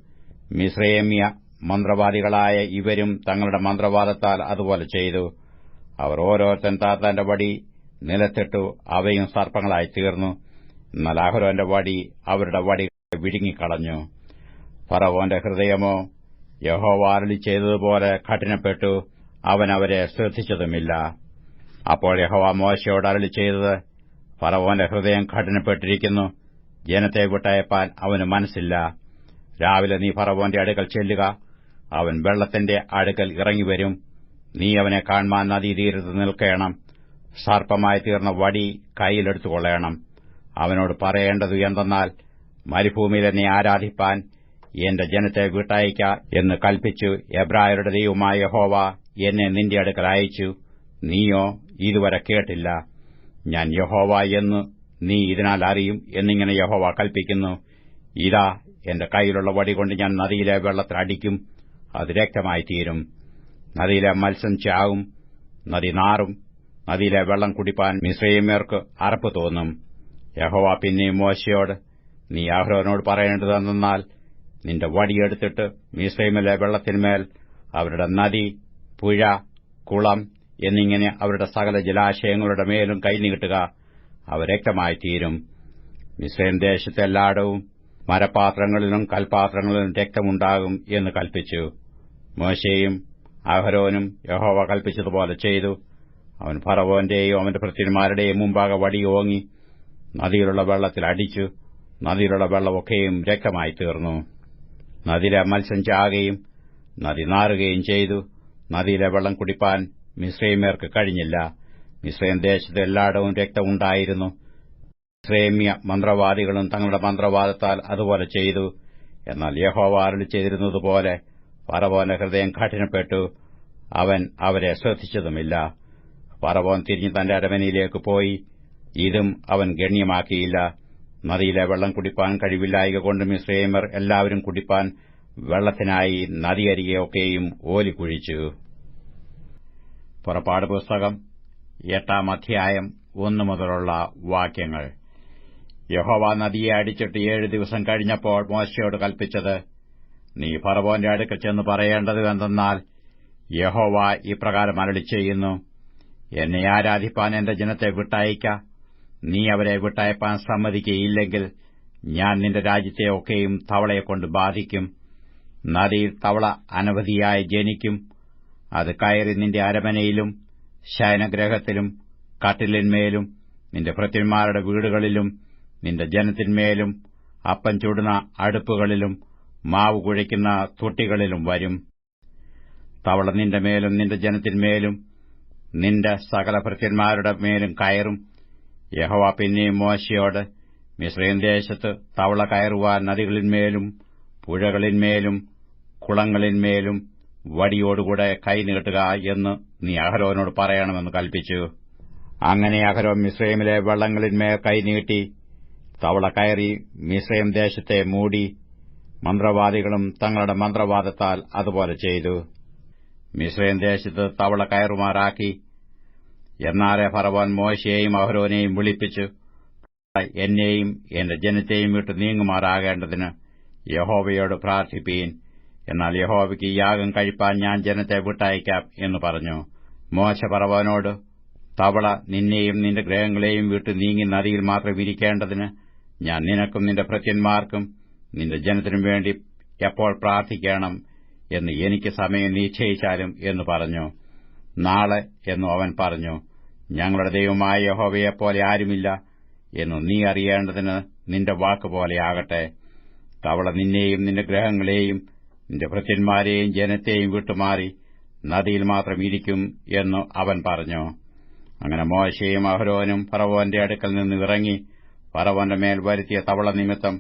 മിസ്രയീമ്യ മന്ത്രവാദികളായ ഇവരും തങ്ങളുടെ മന്ത്രവാദത്താൽ അതുപോലെ ചെയ്തു. അവർ ഓരോരുത്തൻ തന്റെ വടി നിലത്തിട്ടു. അവയും സർപ്പങ്ങളായി തീർന്നു. എന്നാൽ അഹരോന്റെ വടി അവരുടെ വടി വിഴുങ്ങിക്കളഞ്ഞു. ഫറവോന്റെ ഹൃദയമോ യഹോവ അരുളിച്ചെയ്തതുപോലെ കഠിനപ്പെട്ടു. അവൻ അവരെ ശ്രദ്ധിച്ചതുമില്ല. അപ്പോൾ യഹോവ മോശെയോട് അരുളിച്ചെയ്തത്, ഫറവോന്റെ ഹൃദയം കഠിനപ്പെട്ടിരിക്കുന്നു. ജനത്തെ വിട്ടയപ്പാൻ അവന് മനസ്സില്ല. രാവിലെ നീ ഫറവോന്റെ അടുക്കൽ ചെല്ലുക. അവൻ വെള്ളത്തിന്റെ അടുക്കൽ ഇറങ്ങിവരും. നീ അവനെ കാൺമാൻ നദീതീരത്ത് നിൽക്കണം. സർപ്പമായി തീർന്ന വടി കൈയിലെടുത്തുകൊള്ളണം. അവനോട് പറയേണ്ടത് എന്തെന്നാൽ, മരുഭൂമിയിൽ എന്നെ ആരാധിപ്പാൻ എന്റെ ജനത്തെ വിട്ടയക്ക എന്ന് കൽപ്പിച്ചു എബ്രായരുടെ ദൈവമായ യഹോവ എന്നെ നിന്റെ അടുക്കൽ അയച്ചു. നീയോ ഇതുവരെ കേട്ടില്ല. ഞാൻ യഹോവ എന്ന് നീ ഇതിനാൽ അറിയും എന്നിങ്ങനെ യഹോവ കൽപ്പിക്കുന്നു. ഇതാ, എന്റെ കൈയിലുള്ള വടികൊണ്ട് ഞാൻ നദിയിലെ വെള്ളത്തിൽ അടിക്കും. അത് രക്തമായി തീരും. നദിയിലെ മത്സ്യം ചാവും. നദി നാറും. നദിയിലെ വെള്ളം കുടിപ്പാൻ മിസ്രയീമ്യർക്ക് അറപ്പ് തോന്നും. യഹോവ പിന്നെയും മോശെയോട്, നീ അഹരോനോട് പറയേണ്ടതെന്നാൽ, നിന്റെ വടിയെടുത്തിട്ട് മിസ്രയീമിലെ വെള്ളത്തിന്മേൽ അവരുടെ നദി, പുഴ, കുളം എന്നിങ്ങനെ അവരുടെ സകല ജലാശയങ്ങളുടെ മേലും കൈനീട്ടുക. അവ രക്തമായി തീരും. മിസ്രയീം ദേശത്തെ എല്ലായിടവും മരപാത്രങ്ങളിലും കൽപാത്രങ്ങളിലും രക്തമുണ്ടാകും എന്ന് കൽപ്പിച്ചു. മോശെയും അഹരോനും യഹോവ കൽപ്പിച്ചതുപോലെ ചെയ്തു. അവൻ ഫറവോന്റെയും അവന്റെ ഭൃത്യന്മാരുടെയും മുമ്പാകെ വടി ഓങ്ങി നദിയിലുള്ള വെള്ളത്തിൽ അടിച്ചു. നദിയിലുള്ള വെള്ളമൊക്കെയും രക്തമായി തീർന്നു. നദിയിലെ മത്സ്യം ചാകുകയും നദി നാറുകയും ചെയ്തു. നദിയിലെ വെള്ളം കുടിപ്പാൻ മിസ്രയീമ്യർക്ക് കഴിഞ്ഞില്ല. മിസ്രയീം ദേശത്ത് എല്ലായിടവും രക്തമുണ്ടായിരുന്നു. മിസ്രയീമ്യ മന്ത്രവാദികളും തങ്ങളുടെ മന്ത്രവാദത്താൽ അതുപോലെ ചെയ്തു. എന്നാൽ യഹോവ അരുളിച്ചെയ്തിരുന്നതുപോലെ ഫറവോന്റെ ഹൃദയം കഠിനപ്പെട്ടു. അവൻ അവരെ ശ്രദ്ധിച്ചതുമില്ല. ഫറവോൻ തിരിഞ്ഞ് തന്റെ അരമനയിലേക്ക് പോയി. ഇതും അവൻ ഗണ്യമാക്കിയില്ല. നദിയിലെ വെള്ളം കുടിപ്പാൻ കഴിവില്ലായകൊണ്ട് മിസ്രയീമ്യർ എല്ലാവരും കുടിപ്പാൻ വെള്ളത്തിനായി നദിയരികെയൊക്കെയും ഓലി കുഴിച്ചു. പുറപ്പാട് പുസ്തകം 8-ാം അധ്യായം 1 മുതലുള്ള വാക്യങ്ങൾ. യഹോവ നദിയെ അടിച്ചിട്ട് 7 ദിവസം കഴിഞ്ഞപ്പോൾ മോശെയോട് കൽപ്പിച്ചത്, നീ ഫറവോന്റെ അടുക്കൽ ചെന്ന് പറയേണ്ടത് എന്തെന്നാൽ, യഹോവ ഇപ്രകാരം അരുളിച്ചെയ്യുന്നു, എന്നെ ആരാധിപ്പാൻ എന്റെ ജനത്തെ വിട്ടയക്ക. നീ അവരെ വിട്ടയപ്പാൻ സമ്മതിക്കുകയില്ലെങ്കിൽ ഞാൻ നിന്റെ രാജ്യത്തെ ഒക്കെയും തവളയെക്കൊണ്ട് ബാധിക്കും. നദിയിൽ തവള അനവധിയായി ജനിക്കും. അത് കയറി നിന്റെ അരമനയിലും ശയനഗ്രഹത്തിലും കട്ടിലിന്മേലും നിന്റെ ഭൃത്യന്മാരുടെ വീടുകളിലും നിന്റെ ജനത്തിന്മേലും അപ്പം ചുടുന്ന അടുപ്പുകളിലും മാവ് കുഴയ്ക്കുന്ന തൊട്ടികളിലും വരും. തവള നിന്റെ മേലും നിന്റെ ജനത്തിന്മേലും നിന്റെ സകല ഭൃത്യന്മാരുടെ മേലും കയറും. യഹോവ പിന്നെയും മോശെയോട്, മിസ്രയീം ദേശത്ത് തവള കയറുവാൻ നദികളിന്മേലും പുഴകളിന്മേലും കുളങ്ങളിന്മേലും വടിയോടുകൂടെ കൈനീട്ടുക എന്ന് നീ അഹരോനോട് പറയണമെന്ന് കൽപ്പിച്ചു. അങ്ങനെ അഹരോൻ മിസ്രയീമിലെ വെള്ളങ്ങളിന്മേൽ കൈനീട്ടി തവള കയറി മിസ്രയീം ദേശത്തെ മൂടി. മന്ത്രവാദികളും തങ്ങളുടെ മന്ത്രവാദത്താൽ അതുപോലെ ചെയ്തു. മിസ്രയീം ദേശത്ത് തവള കയറുമാറാക്കി. എന്നാറെ ഫറവോൻ മോശെയെയും അഹരോനെയും വിളിപ്പിച്ചു, എന്നെയും എന്റെ ജനത്തെയും വിട്ട് നീങ്ങുമാറാകേണ്ടതിന് യഹോവയോട് പ്രാർത്ഥിപ്പീൻ. എന്നാൽ യഹോവയ്ക്ക് യാഗം കഴിപ്പാൻ ഞാൻ ജനത്തെ വിട്ടയക്കാം എന്ന് പറഞ്ഞു. മോശെ ഫറവോനോട്, തവള നിന്നെയും നിന്റെ ഗൃഹങ്ങളെയും വിട്ട് നീങ്ങി നദിയിൽ മാത്രം ഇരിക്കേണ്ടതിന് ഞാൻ നിനക്കും നിന്റെ ഭൃത്യന്മാർക്കും നിന്റെ ജനത്തിനും വേണ്ടി എപ്പോൾ പ്രാർത്ഥിക്കണം എന്ന് എനിക്ക് സമയം നിശ്ചയിച്ചാലും എന്ന് പറഞ്ഞു. നാളെ എന്നു അവൻ പറഞ്ഞു. ഞങ്ങളുടെ ദൈവമായ യഹോവയെപ്പോലെ ആരുമില്ല എന്നു നീ അറിയേണ്ടതിന് നിന്റെ വാക്കുപോലെയാകട്ടെ. തവള നിന്നെയും നിന്റെ ഗൃഹങ്ങളെയും നിന്റെ ഭൃത്യന്മാരെയും ജനത്തെയും വിട്ടുമാറി നദിയിൽ മാത്രം ഇരിക്കും എന്ന് അവൻ പറഞ്ഞു. അങ്ങനെ മോശെയും അഹരോനും ഫറവോന്റെ അടുക്കൽ നിന്ന് ഇറങ്ങി ഫറവോന്റെ മേൽ വരുത്തിയ തവള നിമിത്തം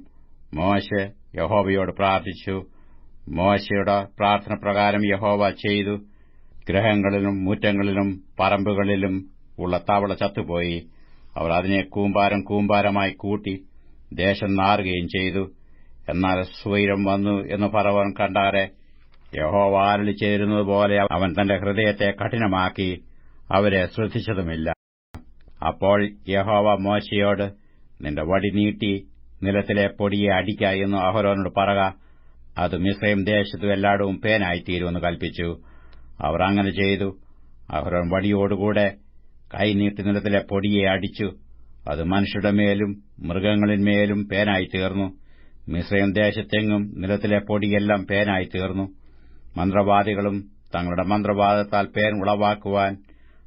മോശെ യഹോവയോട് പ്രാർത്ഥിച്ചു. മോശയുടെ പ്രാർത്ഥന പ്രകാരം യഹോവ ചെയ്തു. ഗൃഹങ്ങളിലും മുറ്റങ്ങളിലും പറമ്പുകളിലും ഉള്ള തവള ചത്തുപോയി. അവർ അതിനെ കൂമ്പാരം കൂമ്പാരമായി കൂട്ടി ദേശം നാറുകയും ചെയ്തു. എന്നാൽ സ്വൈരം വന്നു എന്ന് ഫറവോൻ കണ്ടാരെ യഹോവ അരുളി ചെയ്തിരുന്നതുപോലെ അവൻ തന്റെ ഹൃദയത്തെ കഠിനമാക്കി അവരെ ശ്രദ്ധിച്ചതുമില്ല. അപ്പോൾ യഹോവ മോശെയോട്, നിന്റെ വടി നീട്ടി നിലത്തിലെ പൊടിയെ അടിക്ക എന്ന് അഹരോനോട് പറക. അത് മിസ്രയീം ദേശത്തും എല്ലായിടവും പേനായിത്തീരുമെന്ന് കൽപ്പിച്ചു. അവർ അങ്ങനെ ചെയ്തു. അഹരോൻ വടിയോടുകൂടെ കൈനീട്ടി നിലത്തിലെ പൊടിയെ അടിച്ചു. അത് മനുഷ്യരുടെ മേലും മൃഗങ്ങളിന്മേലും പേനായിത്തീർന്നു. മിസ്രയീം ദേശത്തെങ്ങും നിലത്തിലെ പൊടിയെല്ലാം പേനായിത്തീർന്നു. മന്ത്രവാദികളും തങ്ങളുടെ മന്ത്രവാദത്താൽ പേൻ ഉളവാക്കുവാൻ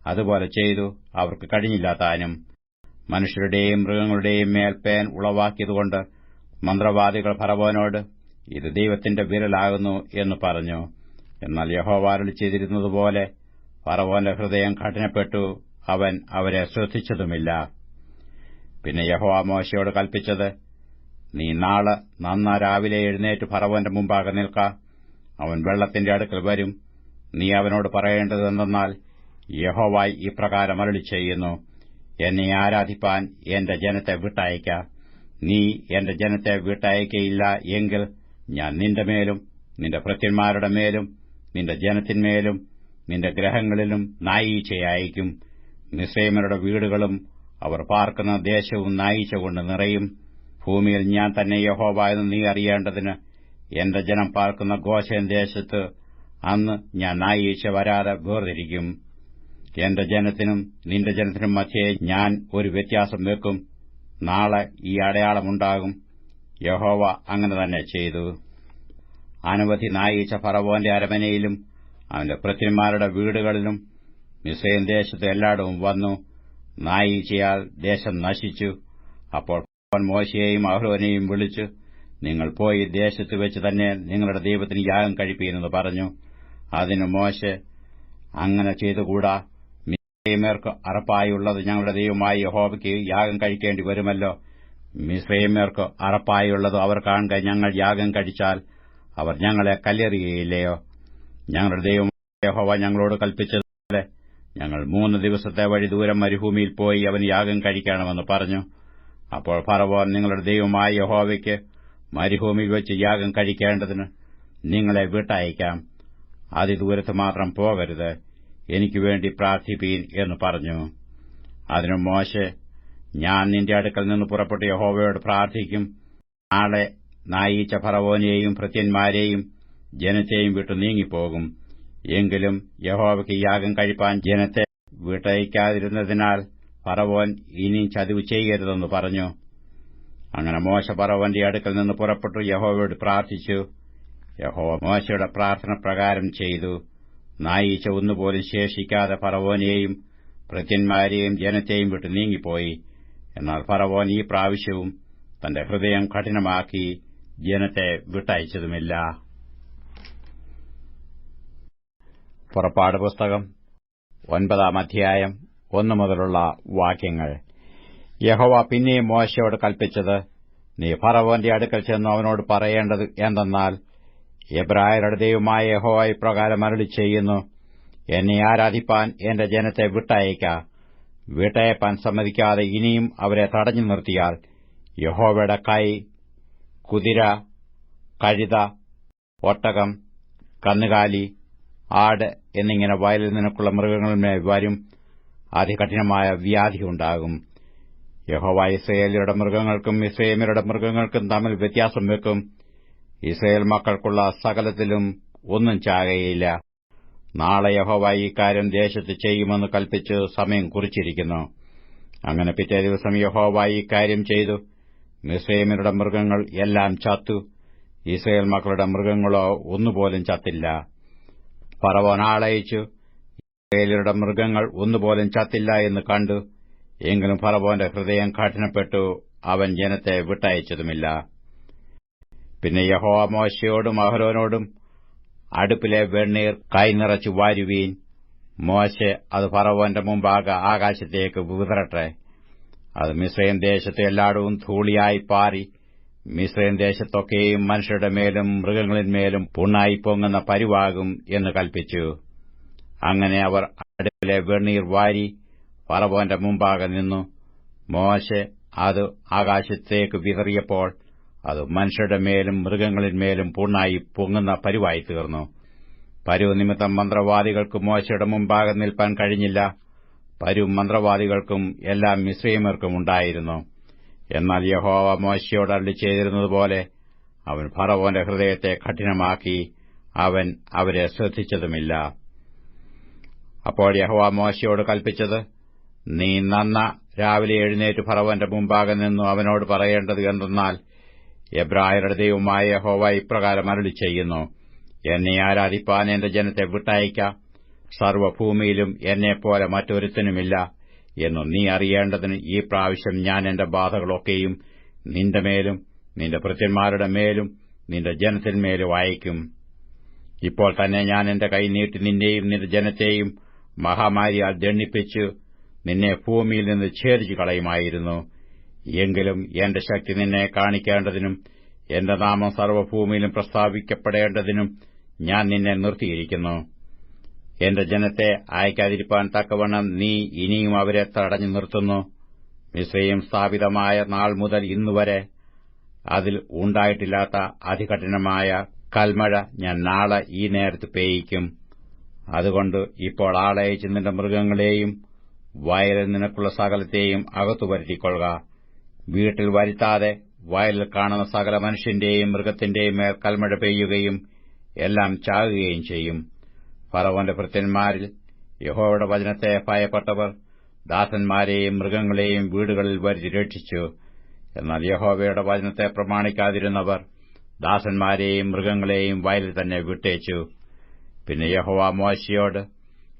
അതുപോലെ ചെയ്തു. അവർക്ക് കഴിഞ്ഞില്ലാതാനും. മനുഷ്യരുടെയും മൃഗങ്ങളുടെയും മേൽ പേൻ ഉളവാക്കിയതുകൊണ്ട് മന്ത്രവാദികൾ ഫറവോനോട്, ഇത് ദൈവത്തിന്റെ വിരലാകുന്നു എന്ന് പറഞ്ഞു. എന്നാൽ യഹോവ അരുളി ചെയ്തിരുന്നതുപോലെ ഫറവോന്റെ ഹൃദയം കഠിനപ്പെട്ടു. അവൻ അവരെ ശ്രദ്ധിച്ചതുമില്ല. പിന്നെ യഹോവ മോശെയോട് കൽപ്പിച്ചത്, നീ നാളെ നന്നാ രാവിലെ എഴുന്നേറ്റ് ഫറവോന്റെ മുമ്പാകെ നിൽക്ക. അവൻ വെള്ളത്തിന്റെ അടുക്കൽ വരും. നീ അവനോട് പറയേണ്ടത് എന്തെന്നാൽ, യഹോവ ഇപ്രകാരം അരുളി ചെയ്യുന്നു, എന്നെ ആരാധിപ്പാൻ എന്റെ ജനത്തെ വിട്ടയക്ക. നീ എന്റെ ജനത്തെ വിട്ടയക്കയില്ല എങ്കിൽ ഞാൻ നിന്റെ മേലും നിന്റെ ഭൃത്യന്മാരുടെ മേലും നിന്റെ ജനത്തിന്മേലും നിന്റെ ഗ്രഹങ്ങളിലും നായീച്ചയയക്കും. മിസ്രയീമ്യരുടെ വീടുകളും അവർ പാർക്കുന്ന ദേശവും നായീച്ച കൊണ്ട് നിറയും. ഭൂമിയിൽ ഞാൻ തന്നെ യഹോവ എന്ന് നീ അറിയേണ്ടതിന് എന്റെ ജനം പാർക്കുന്ന ഗോശേൻ ദേശത്ത് അന്ന് ഞാൻ നായീച്ച വരാതെ വേർതിരിക്കും. എന്റെ ജനത്തിനും നിന്റെ ജനത്തിനും മധ്യേ ഞാൻ ഒരു വ്യത്യാസം വെക്കും. നാളെ ഈ അടയാളമുണ്ടാകും. യഹോവ അങ്ങനെ തന്നെ ചെയ്തു. അനവധി നായീച്ച ഫറവോന്റെ അരമനയിലും അവന്റെ ഭൃത്യന്മാരുടെ വീടുകളിലും മിസ്രയീം ദേശത്ത് എല്ലായിടവും വന്നു. നായീച്ചയാൽ ദേശം നശിച്ചു. അപ്പോൾ ഫറവോൻ മോശെയെയും അഹരോനെയും വിളിച്ചു, നിങ്ങൾ പോയി ദേശത്ത് വെച്ച് തന്നെ നിങ്ങളുടെ ദൈവത്തിന് യാഗം കഴിപ്പീനെന്ന് പറഞ്ഞു. അതിന് മോശെ, അങ്ങനെ ചെയ്തുകൂടാ. മിസ്രയീമ്യർക്ക് അറപ്പായുള്ളത് ഞങ്ങളുടെ ദൈവമായ യഹോവയ്ക്ക് യാഗം കഴിക്കേണ്ടി വരുമല്ലോ. മിസ്രയീമ്യർക്ക് അറപ്പായുള്ളത് അവർ കാണുക ഞങ്ങൾ യാഗം കഴിച്ചാൽ അവർ ഞങ്ങളെ കല്ലെറിയുകയില്ലയോ? ഞങ്ങളുടെ ദൈവമായ യഹോവ ഞങ്ങളോട് കൽപ്പിച്ചതുപോലെ ഞങ്ങൾ 3 ദിവസത്തെ വഴി ദൂരം മരുഭൂമിയിൽ പോയി അവന് യാഗം കഴിക്കണമെന്ന് പറഞ്ഞു. അപ്പോൾ ഫറവോൻ, നിങ്ങളുടെ ദൈവമായ യഹോവയ്ക്ക് മരുഭൂമിയിൽ വെച്ച് യാഗം കഴിക്കേണ്ടതിന് നിങ്ങളെ വിട്ടയക്കാം. അതിദൂരത്ത് മാത്രം പോകരുത്. എനിക്കുവേണ്ടി പ്രാർത്ഥിപ്പീൻ എന്ന് പറഞ്ഞു. അതിനു മോശെ, ഞാൻ നിന്റെ അടുക്കൽ നിന്ന് പുറപ്പെട്ട് യഹോവയോട് പ്രാർത്ഥിക്കും. നാളെ നായീച്ച ഫറവോനെയും ഭൃത്യന്മാരെയും ജനത്തെയും വിട്ടു നീങ്ങിപ്പോകും. എങ്കിലും യഹോവയ്ക്ക് യാഗം കഴിപ്പാൻ ജനത്തെ വിട്ടയക്കാതിരുന്നതിനാൽ ഫറവോൻ ഇനി ചതിവ് ചെയ്യരുതെന്ന് പറഞ്ഞു. അങ്ങനെ മോശെ ഫറവോന്റെ അടുക്കൽ നിന്ന് പുറപ്പെട്ടു യഹോവയോട് പ്രാർത്ഥിച്ചു. യഹോവ മോശയുടെ പ്രാർത്ഥന പ്രകാരം ചെയ്തു. നായീച്ച ഒന്നുപോലും ശേഷിക്കാതെ ഫറവോനെയും ഭൃത്യന്മാരെയും ജനത്തെയും വിട്ട് നീങ്ങിപ്പോയി. എന്നാൽ ഫറവോൻ ഈ പ്രാവശ്യവും തന്റെ ഹൃദയം കഠിനമാക്കി ജനത്തെ വിട്ടയച്ചതുമില്ല. പുറപ്പാട് പുസ്തകം 9 അധ്യായം 1 മുതലുള്ള വാക്യങ്ങൾ. യഹോവ പിന്നെയും മോശയോട് കൽപ്പിച്ചത്, നീ ഫറവോന്റെ അടുക്കൽ ചെന്ന് അവനോട് പറയേണ്ടത് എന്തെന്നാൽ, എബ്രായരുടെ ദൈവമായ യഹോവ ഇപ്രകാരം അരുളിച്ചെയ്യുന്നു, എന്നെ ആരാധിപ്പാൻ എന്റെ ജനത്തെ വിട്ടയപ്പാൻ സമ്മതിക്കാതെ ഇനിയും അവരെ തടഞ്ഞു നിർത്തിയാൽ യഹോവയുടെ കൈ കുതിര, കഴുത, ഒട്ടകം, കന്നുകാലി, ആട് എന്നിങ്ങനെ വയലിൽ നിനക്കുള്ള മൃഗങ്ങളിന്മേൽ വരും. അതികഠിനമായ വ്യാധിയുണ്ടാകും. യഹോവ ഇസ്രായേല്യരുടെ മൃഗങ്ങൾക്കും മിസ്രയീമ്യരുടെ മൃഗങ്ങൾക്കും തമ്മിൽ വ്യത്യാസം വെക്കും. ഇസ്രായേൽ മക്കൾക്കുള്ള സകലത്തിലും ഒന്നും ചാകയില്ല. നാളെ യഹോവ ഈ കാര്യം ദേശത്ത് ചെയ്യുമെന്ന് കൽപ്പിച്ച് സമയം കുറിച്ചിരിക്കുന്നു. അങ്ങനെ പിറ്റേ ദിവസം യഹോവ ഈ കാര്യം ചെയ്തു. മിസ്രയീമ്യരുടെ മൃഗങ്ങൾ എല്ലാം ചത്തു. ഇസ്രായേൽ മക്കളുടെ മൃഗങ്ങളോ ഒന്നുപോലും ചത്തില്ല. ഫറവോൻ ആളയച്ചു, ഇസ്രായേല്യരുടെ മൃഗങ്ങൾ ഒന്നുപോലും ചത്തില്ല എന്ന് കണ്ടു. എങ്കിലും ഫറവോന്റെ ഹൃദയം കഠിനപ്പെട്ടു, അവൻ ജനത്തെ വിട്ടയച്ചതുമില്ല. പിന്നെ യഹോവ മോശയോടും അഹരോനോടും, അടുപ്പിലെ വെണ്ണീർ കൈനിറച്ചു വാരുവീൻ. മോശെ അത് ഫറവോന്റെ മുമ്പാകെ ആകാശത്തേക്ക് വിതറട്ടെ. അത് മിസ്രയീം ദേശത്ത് എല്ലായിടവും ധൂളിയായി പാറി മിസ്രയീം ദേശത്തൊക്കെയും മനുഷ്യരുടെ മേലും മൃഗങ്ങളിന്മേലും പുണ്ണായി പൊങ്ങുന്ന പരുവാകും എന്ന് കൽപ്പിച്ചു. അങ്ങനെ അവർ അടുപ്പിലെ വെണ്ണീർ വാരി ഫറവോന്റെ മുമ്പാകെ നിന്നു. മോശെ അത് ആകാശത്തേക്ക് വിതറിയപ്പോൾ അത് മനുഷ്യരുടെ മേലും മൃഗങ്ങളിന്മേലും പുണ്ണായി പൊങ്ങുന്ന പരുവായി തീർന്നു. പരുവ് നിമിത്തം മന്ത്രവാദികൾക്ക് മോശയുടെ മുമ്പാകെ നിൽപ്പാൻ കഴിഞ്ഞില്ല. പരുവും മന്ത്രവാദികൾക്കും എല്ലാ മിസ്രയീമ്യർക്കും ഉണ്ടായിരുന്നു. എന്നാൽ യഹോവ മോശയോട് അരുളിച്ചെയ്തിരുന്നതുപോലെ അവൻ ഫറവോന്റെ ഹൃദയത്തെ കഠിനമാക്കി, അവൻ അവരെ ശ്രദ്ധിച്ചതുമില്ല. അപ്പോൾ യഹോവ മോശയോട് കൽപ്പിച്ചത്, നീ നന്ന രാവിലെ എഴുന്നേറ്റ് ഫറവോന്റെ മുമ്പാകെ നിന്നു അവനോട് പറയേണ്ടത് എന്തെന്നാൽ, എബ്രായരുടെ ദൈവമായ യഹോവ ഇപ്രകാരം അരുളിച്ചെയ്യുന്നു, എന്നെ ആരാധിപ്പാൻ എന്റെ ജനത്തെ വിട്ടയക്ക. സർവ്വഭൂമിയിലും എന്നെപ്പോലെ മറ്റൊരുത്തനുമില്ല എന്നു നീ അറിയേണ്ടതിന് ഈ പ്രാവശ്യം ഞാൻ എന്റെ ബാധകളൊക്കെയും നിന്റെ മേലും നിന്റെ ഭൃത്യന്മാരുടെ മേലും നിന്റെ ജനത്തിന്മേലും അയക്കും. ഇപ്പോൾ തന്നെ ഞാൻ എന്റെ കൈ നീട്ടി നിന്നെയും നിന്റെ ജനത്തെയും മഹാമാരിയാൽ ദണ്ഡിപ്പിച്ചു നിന്നെ ഭൂമിയിൽ നിന്ന് ഛേദിച്ചു കളയുമായിരുന്നു. എങ്കിലും എന്റെ ശക്തി നിന്നെ കാണിക്കേണ്ടതിനും എന്റെ നാമം സർവ്വഭൂമിയിലും പ്രസ്താവിക്കപ്പെടേണ്ടതിനും ഞാൻ നിന്നെ നിർത്തിയിരിക്കുന്നു. എന്റെ ജനത്തെ അയക്കാതിരിപ്പാൻ തക്കവണ്ണം നീ ഇനിയും അവരെ തടഞ്ഞു നിർത്തുന്നു. മിസ്രയീം സ്ഥാപിതമായ നാൾ മുതൽ ഇന്നുവരെ അതിൽ ഉണ്ടായിട്ടില്ലാത്ത അതികഠിനമായ കൽമഴ ഞാൻ നാളെ ഈ നേരത്ത് പെയ്യിക്കും. അതുകൊണ്ട് ഇപ്പോൾ ആളയച്ച് നിന്റെ മൃഗങ്ങളെയും വയലിൽ നിനക്കുള്ള സകലത്തെയും അകത്തു വരുത്തിക്കൊള്ളുക. വീട്ടിൽ വരുത്താതെ വയലിൽ കാണുന്ന സകല മനുഷ്യന്റെയും മൃഗത്തിന്റെയും മേൽ കൽമഴ പെയ്യുകയും എല്ലാം ചാകുകയും ചെയ്യും. ഫറവോന്റെ ഭൃത്യന്മാരിൽ യഹോവയുടെ വചനത്തെ ഭയപ്പെട്ടവർ ദാസന്മാരെയും മൃഗങ്ങളെയും വീടുകളിൽ വരുത്തി രക്ഷിച്ചു. എന്നാൽ യഹോവയുടെ വചനത്തെ പ്രമാണിക്കാതിരുന്നവർ ദാസന്മാരെയും മൃഗങ്ങളെയും വയലിൽ തന്നെ വിട്ടേച്ചു. പിന്നെ യഹോവ മോശയോട്,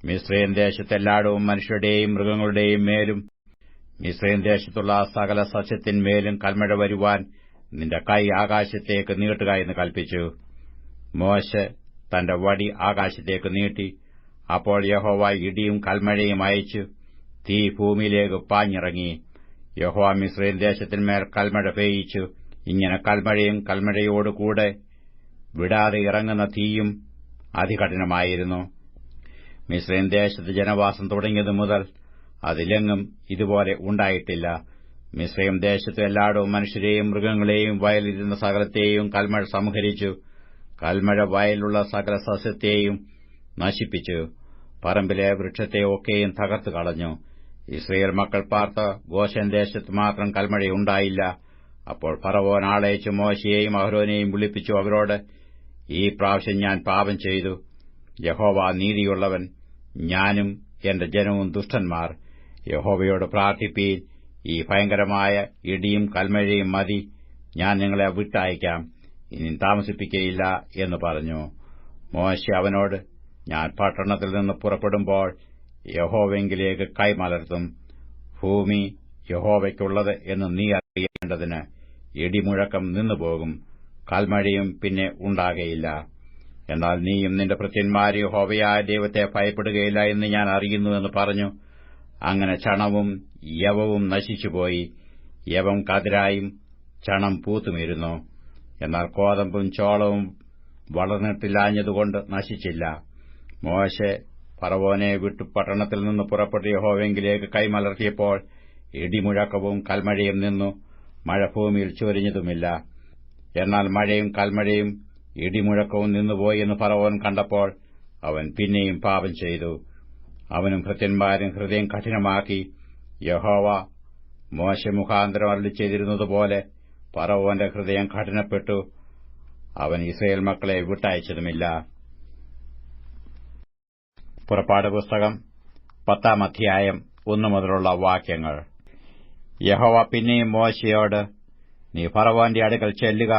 മിസ്രയീം ദേശത്തെല്ലായിടവും മനുഷ്യരുടെയും മൃഗങ്ങളുടെയും മേലും മിസ്രയീം ദേശത്തുള്ള സകല സസ്യത്തിന്മേലും കൽമഴ വരുവാൻ നിന്റെ കൈ ആകാശത്തേക്ക് നീട്ടുക എന്ന് കൽപ്പിച്ചു. മോശെ തന്റെ വടി ആകാശത്തേക്ക് നീട്ടി. അപ്പോൾ യഹോവ ഇടിയും കൽമഴയും അയച്ചു തീ ഭൂമിയിലേക്ക് പാഞ്ഞിറങ്ങി. യഹോവ മിസ്രയീം ദേശത്തിന്മേൽ കൽമഴ പെയ്യിച്ചു. ഇങ്ങനെ കൽമഴയും കൽമഴയോടുകൂടെ വിടാതെ ഇറങ്ങുന്ന തീയും അതികഠിനമായിരുന്നു. മിസ്രയീം ദേശത്ത് ജനവാസം തുടങ്ങിയതു മുതൽ അതിലെങ്ങും ഇതുപോലെ ഉണ്ടായിട്ടില്ല. മിസ്രയീം ദേശത്ത് എല്ലായിടവും മനുഷ്യരെയും മൃഗങ്ങളെയും വയലിരുന്ന സകലത്തെയും കൽമഴ സംഹരിച്ചു. കൽമഴ വയലിലുള്ള സകല സസ്യത്തെയും നശിപ്പിച്ചു. പറമ്പിലെ വൃക്ഷത്തെ ഒക്കെയും തകർത്തു കളഞ്ഞു. ഇസ്രായേൽ മക്കൾ പാർത്ത ഗോശെൻ ദേശത്ത് മാത്രം കൽമഴയുണ്ടായില്ല. അപ്പോൾ ഫറവോൻ ആളയച്ച് മോശയെയും അഹരോനെയും വിളിപ്പിച്ചു അവരോട്, ഈ പ്രാവശ്യം ഞാൻ പാപം ചെയ്തു. യഹോവ നീതിയുള്ളവൻ, ഞാനും എന്റെ ജനവും ദുഷ്ടന്മാർ. യഹോവയോട് പ്രാർത്ഥിപ്പീൻ, ഈ ഭയങ്കരമായ ഇടിയും കൽമഴയും മതി, ഞാൻ നിങ്ങളെ വിട്ടയക്കാം, ഇനി താമസിപ്പിക്കയില്ല എന്ന് പറഞ്ഞു. മോശെ അവനോട്, ഞാൻ പട്ടണത്തിൽ നിന്ന് പുറപ്പെടുമ്പോൾ യഹോവയെങ്കിലേക്ക് കൈമലർത്തും. ഭൂമി യഹോവയ്ക്കുള്ളത് എന്ന് നീ അറിയേണ്ടതിന് ഇടിമുഴക്കം നിന്നുപോകും, കൽമഴയും പിന്നെ ഉണ്ടാകയില്ല. എന്നാൽ നീയും നിന്റെ ഭൃത്യന്മാർ യഹോവയായ ദൈവത്തെ ഭയപ്പെടുകയില്ല എന്ന് ഞാൻ അറിയുന്നു എന്ന് പറഞ്ഞു. അങ്ങനെ ചണവും യവവും നശിച്ചുപോയി. യവം കതിരായും ചണം പൂത്തുമിരുന്നു. എന്നാൽ കോതമ്പും ചോളവും വളർന്നിട്ടില്ലാഞ്ഞതുകൊണ്ട് നശിച്ചില്ല. മോശെ ഫറവോനെ വിട്ടു പട്ടണത്തിൽ നിന്ന് പുറപ്പെട്ട് യഹോവയെങ്കിലേക്ക് കൈമലർത്തിയപ്പോൾ ഇടിമുഴക്കവും കൽമഴയും നിന്നു, മഴ ഭൂമിയിൽ ചൊരിഞ്ഞതുമില്ല. എന്നാൽ മഴയും കൽമഴയും ഇടിമുഴക്കവും നിന്നുപോയി എന്ന് ഫറവോൻ കണ്ടപ്പോൾ അവൻ പിന്നെയും പാപം ചെയ്തു. അവനും ഭൃത്യന്മാരും ഹൃദയം കഠിനമാക്കി. യഹോവ മോശെ മുഖാന്തരം അരുളിച്ചെയ്തിരുന്നതുപോലെ ഫറവോന്റെ ഹൃദയം കഠിനപ്പെട്ടു. അവൻ ഇസ്രായേൽ മക്കളെ വിട്ടയച്ചതുമില്ല. പുറപ്പാട് പുസ്തകം 10 അധ്യായം 1 മുതലുള്ള വാക്യങ്ങൾ. യഹോവ പിന്നെയും മോശെയോട്, നീ ഫറവോന്റെ അടുക്കൽ ചെല്ലുക,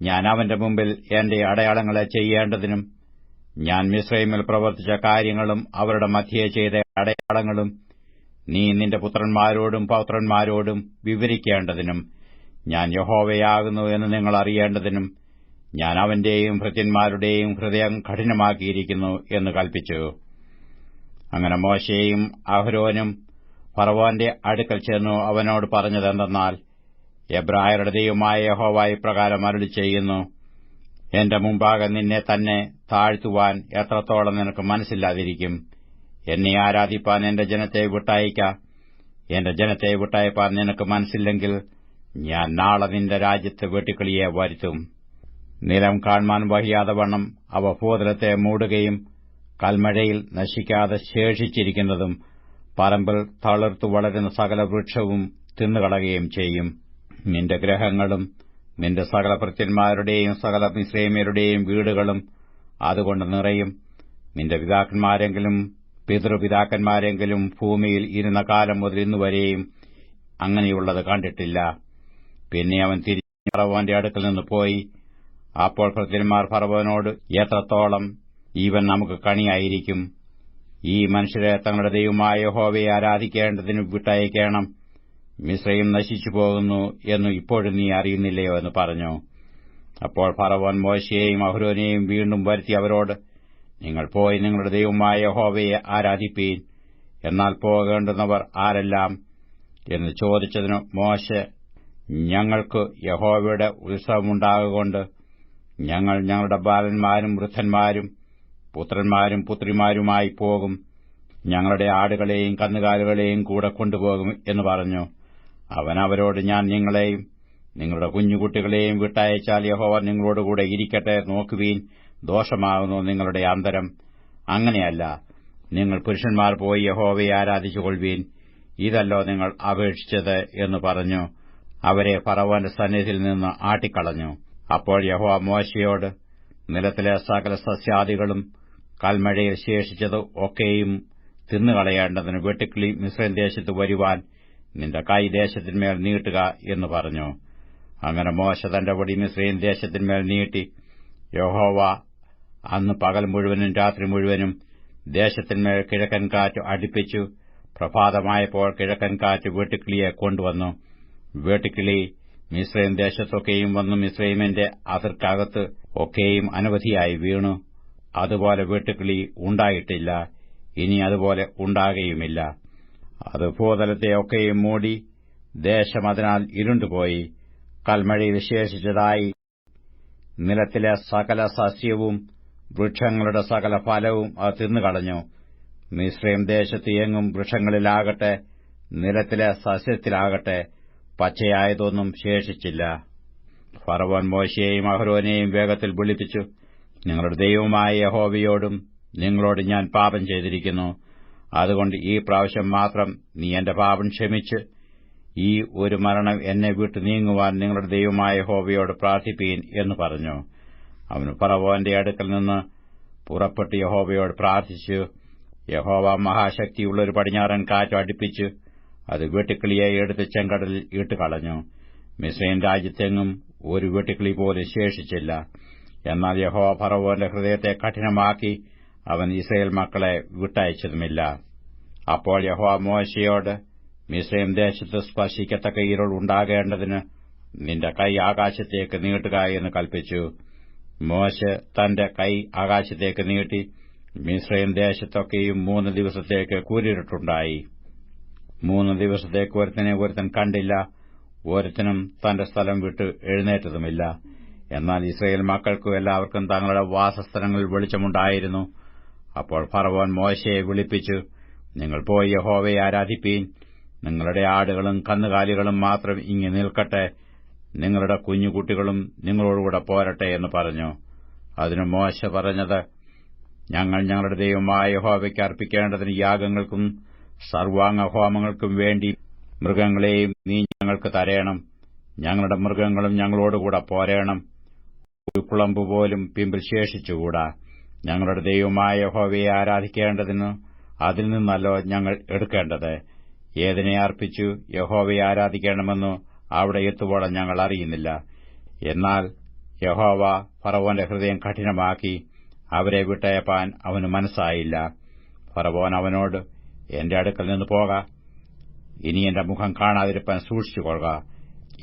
ഞാൻ അവന്റെ മുമ്പിൽ എന്റെ അടയാളങ്ങളെ ചെയ്യേണ്ടതിനും ഞാൻ മിസ്രയീമിൽ പ്രവർത്തിച്ച കാര്യങ്ങളും അവരുടെ മധ്യേ ചെയ്ത അടയാളങ്ങളും നീ നിന്റെ പുത്രന്മാരോടും പൌത്രന്മാരോടും വിവരിക്കേണ്ടതിനും ഞാൻ യഹോവയാകുന്നു എന്ന് നിങ്ങൾ അറിയേണ്ടതിനും ഞാൻ അവന്റെയും ഭൃത്യന്മാരുടെയും ഹൃദയം കഠിനമാക്കിയിരിക്കുന്നു എന്ന് കൽപ്പിച്ചു. അങ്ങനെ മോശെയും അഹരോനും ഫറവോന്റെ അടുക്കൽ ചെന്നു അവനോട് പറഞ്ഞതെന്തെന്നാൽ, എബ്രായരുടെ ദൈവമായ യഹോവ ഇപ്രകാരം അരുളിച്ചെയ്യുന്നു, എന്റെ മുമ്പാകെ നിന്നെ തന്നെ താഴ്ത്തുവാൻ എത്രത്തോളം നിനക്ക് മനസ്സില്ലാതിരിക്കും. എന്നെ ആരാധിപ്പാൻ എന്റെ ജനത്തെ വിട്ടയക്ക. എന്റെ ജനത്തെ വിട്ടയപ്പാൻ നിനക്ക് മനസ്സില്ലെങ്കിൽ ഞാൻ നാളെ നിന്റെ രാജ്യത്ത് വെട്ടുക്കിളിയെ വരുത്തും. നിലം കാൺമാൻ വഹിയാതെ വണ്ണം അവ ഭൂതലത്തെ മൂടുകയും കൽമഴയിൽ നശിക്കാതെ ശേഷിച്ചിരിക്കുന്നതും പറമ്പിൽ തളിർത്തു വളരുന്ന സകല വൃക്ഷവും തിന്നുകളയുകയും ചെയ്യും. നിന്റെ ഗ്രഹങ്ങളും നിന്റെ സകല ഭൃത്യന്മാരുടെയും സകല മിസ്രയീമ്യരുടെയും വീടുകളും അതുകൊണ്ട് നിറയും. നിന്റെ പിതാക്കന്മാരെങ്കിലും പിതൃപിതാക്കന്മാരെങ്കിലും ഭൂമിയിൽ ഇരുന്ന കാലം മുതൽ ഇന്നുവരെയും അങ്ങനെയുള്ളത് കണ്ടിട്ടില്ല. പിന്നെ അവൻ തിരിഞ്ഞ് ഫറവോന്റെ അടുക്കൽ നിന്ന് പോയി. അപ്പോൾ ഭൃത്യന്മാർ ഫറവോനോട്, എത്രത്തോളം ഇവൻ നമുക്ക് കണിയായിരിക്കും? ഈ മനുഷ്യരെ തങ്ങളുടെ ദൈവമായ യഹോവയെ ആരാധിക്കേണ്ടതിന് വിട്ടയക്കണം. മിസ്രയീം നശിച്ചുപോകുന്നു എന്ന് ഇപ്പോഴും നീ അറിയുന്നില്ലയോ എന്ന് പറഞ്ഞു. അപ്പോൾ ഫറവോൻ മോശെയെയും അഹരോനെയും വീണ്ടും വരുത്തി അവരോട്, നിങ്ങൾ പോയി നിങ്ങളുടെ ദൈവമായ യഹോവയെ ആരാധിപ്പീൻ. എന്നാൽ പോകേണ്ടുന്നവർ ആരെല്ലാം എന്ന് ചോദിച്ചതിന് മോശെ, ഞങ്ങൾക്ക് യഹോവയുടെ ഉത്സവമുണ്ടാകൊണ്ട് ഞങ്ങൾ ഞങ്ങളുടെ ബാലന്മാരും വൃദ്ധന്മാരും പുത്രന്മാരും പുത്രിമാരുമായി പോകും. ഞങ്ങളുടെ ആടുകളെയും കന്നുകാലികളെയും കൂടെ കൊണ്ടുപോകും എന്ന് പറഞ്ഞു. അവൻ അവരോട്, ഞാൻ നിങ്ങളെയും നിങ്ങളുടെ കുഞ്ഞുകുട്ടികളെയും വിട്ടയച്ചാൽ യഹോവ നിങ്ങളോടുകൂടെ ഇരിക്കട്ടെ. നോക്കുവീൻ, ദോഷമാകുന്നു നിങ്ങളുടെ അന്തരം. അങ്ങനെയല്ല, നിങ്ങൾ പുരുഷന്മാർ പോയി യഹോവയെ ആരാധിച്ചുകൊള്ളുവീൻ. ഇതല്ലോ നിങ്ങൾ അപേക്ഷിച്ചത് എന്ന് പറഞ്ഞു അവരെ ഫറവോന്റെ സന്നിധിയിൽ നിന്ന് ആട്ടിക്കളഞ്ഞു. അപ്പോൾ യഹോവ മോശെയോട്, നിലത്തിലെ സകല സസ്യാദികളും കൽമഴയിൽ ശേഷിച്ചത് ഒക്കെയും തിന്നുകളയേണ്ടതിന് വെട്ടുക്കിളി മിസ്രയീം ദേശത്ത് വരുവാൻ നിന്റെ കൈ ദേശത്തിന്മേൽ നീട്ടുക എന്ന് പറഞ്ഞു. അങ്ങനെ മോശെ തന്റെ വടി മിസ്രയീം ദേശത്തിന്മേൽ നീട്ടി. യഹോവ അന്ന് പകൽ മുഴുവനും രാത്രി മുഴുവനും ദേശത്തിന്മേൽ കിഴക്കൻ കാറ്റ് അടുപ്പിച്ചു. പ്രഭാതമായപ്പോൾ കിഴക്കൻ കാറ്റ് വെട്ടുക്കിളിയെ കൊണ്ടുവന്നു. വെട്ടുക്കിളി മിസ്രയീം ദേശത്തൊക്കെയും വന്നു മിസ്രയീമിന്റെ അതിർക്കകത്ത് ഒക്കെയും അനവധിയായി വീണു. അതുപോലെ വെട്ടുക്കിളി ഉണ്ടായിട്ടില്ല, ഇനി അതുപോലെ ഉണ്ടാകുകയുമില്ല. അത് ഭൂതലത്തെ ഒക്കെയും മൂടി, ദേശം അതിനാൽ ഇരുണ്ടുപോയി. കൽമഴയിൽ ശേഷിച്ചതായി നിലത്തിലെ സകല സസ്യവും വൃക്ഷങ്ങളുടെ സകല ഫലവും അത് തിന്നുകളഞ്ഞു. മിസ്രയീം ദേശത്ത് എങ്ങും വൃക്ഷങ്ങളിലാകട്ടെ നിലത്തിലെ സസ്യത്തിലാകട്ടെ പച്ചയായതൊന്നും ശേഷിച്ചില്ല. ഫറവോൻ മോശെയെയും അഹരോനെയും വേഗത്തിൽ വിളിപ്പിച്ചു, നിങ്ങളുടെ ദൈവമായ യഹോവയോടും നിങ്ങളോട് ഞാൻ പാപം ചെയ്തിരിക്കുന്നു. അതുകൊണ്ട് ഈ പ്രാവശ്യം മാത്രം നീ എന്റെ പാപം ക്ഷമിച്ച് ഈ ഒരു മരണം എന്നെ വിട്ടു നീങ്ങുവാൻ നിങ്ങളുടെ ദൈവമായ യഹോവയോട് പ്രാർത്ഥിപ്പീൻ എന്ന് പറഞ്ഞു. അവന് ഫറവോന്റെ അടുക്കൽ നിന്ന് പുറപ്പെട്ട് യഹോവയോട് പ്രാർത്ഥിച്ചു. യഹോവ മഹാശക്തിയുള്ള ഒരു പടിഞ്ഞാറൻ കാറ്റ് അടുപ്പിച്ച് അത് വെട്ടുക്കിളിയെ എടുത്ത് ചെങ്കടലിൽ ഇട്ടുകളഞ്ഞു. മിസ്രയീം രാജ്യത്തെങ്ങും ഒരു വെട്ടുക്കിളി പോലും ശേഷിച്ചില്ല. എന്നാൽ യഹോവ ഫറവോന്റെ ഹൃദയത്തെ കഠിനമാക്കി അവൻ ഇസ്രായേൽ മക്കളെ വിട്ടയച്ചതുമില്ല. അപ്പോൾ യഹോവ മോശെയോട്, മിസ്രയീം ദേശത്ത് സ്പർശിക്കത്തക്ക ഇരുൾ ഉണ്ടാകേണ്ടതിന് നിന്റെ കൈ ആകാശത്തേക്ക് നീട്ടുക എന്ന് കൽപ്പിച്ചു. മോശെ തന്റെ കൈ ആകാശത്തേക്ക് നീട്ടി. മിസ്രയീം ദേശത്തൊക്കെയും 3 ദിവസത്തേക്ക് കൂരിരുട്ടുണ്ടായി. 3 ദിവസത്തേക്ക് ഒരുത്തൻ കണ്ടില്ല, ഒരുത്തനും തന്റെ സ്ഥലം വിട്ട് എഴുന്നേറ്റതുമില്ല. എന്നാൽ ഇസ്രായേൽ മക്കൾക്കും എല്ലാവർക്കും തങ്ങളുടെ വാസസ്ഥലങ്ങളിൽ വെളിച്ചമുണ്ടായിരുന്നു. അപ്പോൾ ഫറവോൻ മോശെയെ വിളിപ്പിച്ചു, നിങ്ങൾ പോയി യഹോവയെ ആരാധിപ്പീൻ. നിങ്ങളുടെ ആടുകളും കന്നുകാലികളും മാത്രം ഇങ്ങി നിൽക്കട്ടെ, നിങ്ങളുടെ കുഞ്ഞുകുട്ടികളും നിങ്ങളോടുകൂടെ പോരട്ടെ എന്ന് പറഞ്ഞു. അതിന് മോശെ പറഞ്ഞത്, ഞങ്ങൾ ഞങ്ങളുടെ ദൈവമായ യഹോവയ്ക്ക് അർപ്പിക്കേണ്ടതിന് യാഗങ്ങൾക്കും സർവാംഗഹോമങ്ങൾക്കും വേണ്ടി മൃഗങ്ങളെയും നീ ഞങ്ങൾക്ക് തരേണം. ഞങ്ങളുടെ മൃഗങ്ങളും ഞങ്ങളോടുകൂടെ പോരേണം. ഒരു കുളമ്പുപോലും പിമ്പിൽ ശേഷിച്ചുകൂടാ. ഞങ്ങളുടെ ദൈവമായ യഹോവയെ ആരാധിക്കേണ്ടതിന് അതിൽ നിന്നല്ലോ ഞങ്ങൾ എടുക്കേണ്ടത്. ഏതിനെ അർപ്പിച്ചു യഹോവയെ ആരാധിക്കണമെന്ന് അവിടെ എത്തുവോളം ഞങ്ങൾ അറിയുന്നില്ല. എന്നാൽ യഹോവ ഫറവോന്റെ ഹൃദയം കഠിനമാക്കി അവരെ വിട്ടയപ്പാൻ അവന് മനസ്സായില്ല. ഫറവോൻ അവനോട്, എന്റെ അടുക്കൽ നിന്ന് പോക, ഇനി എന്റെ മുഖം കാണാതിരിപ്പാൻ സൂക്ഷിച്ചുകൊള്ളുക.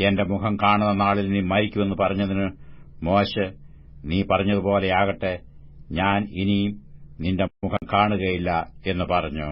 എന്റെ മുഖം കാണുന്ന നാളിൽ നീ മരിക്കുമെന്ന് പറഞ്ഞതിന് മോശെ, നീ പറഞ്ഞതുപോലെയാകട്ടെ, ഞാൻ ഇനിയും നിന്റെ മുഖം കാണുകയില്ല എന്ന് പറഞ്ഞു.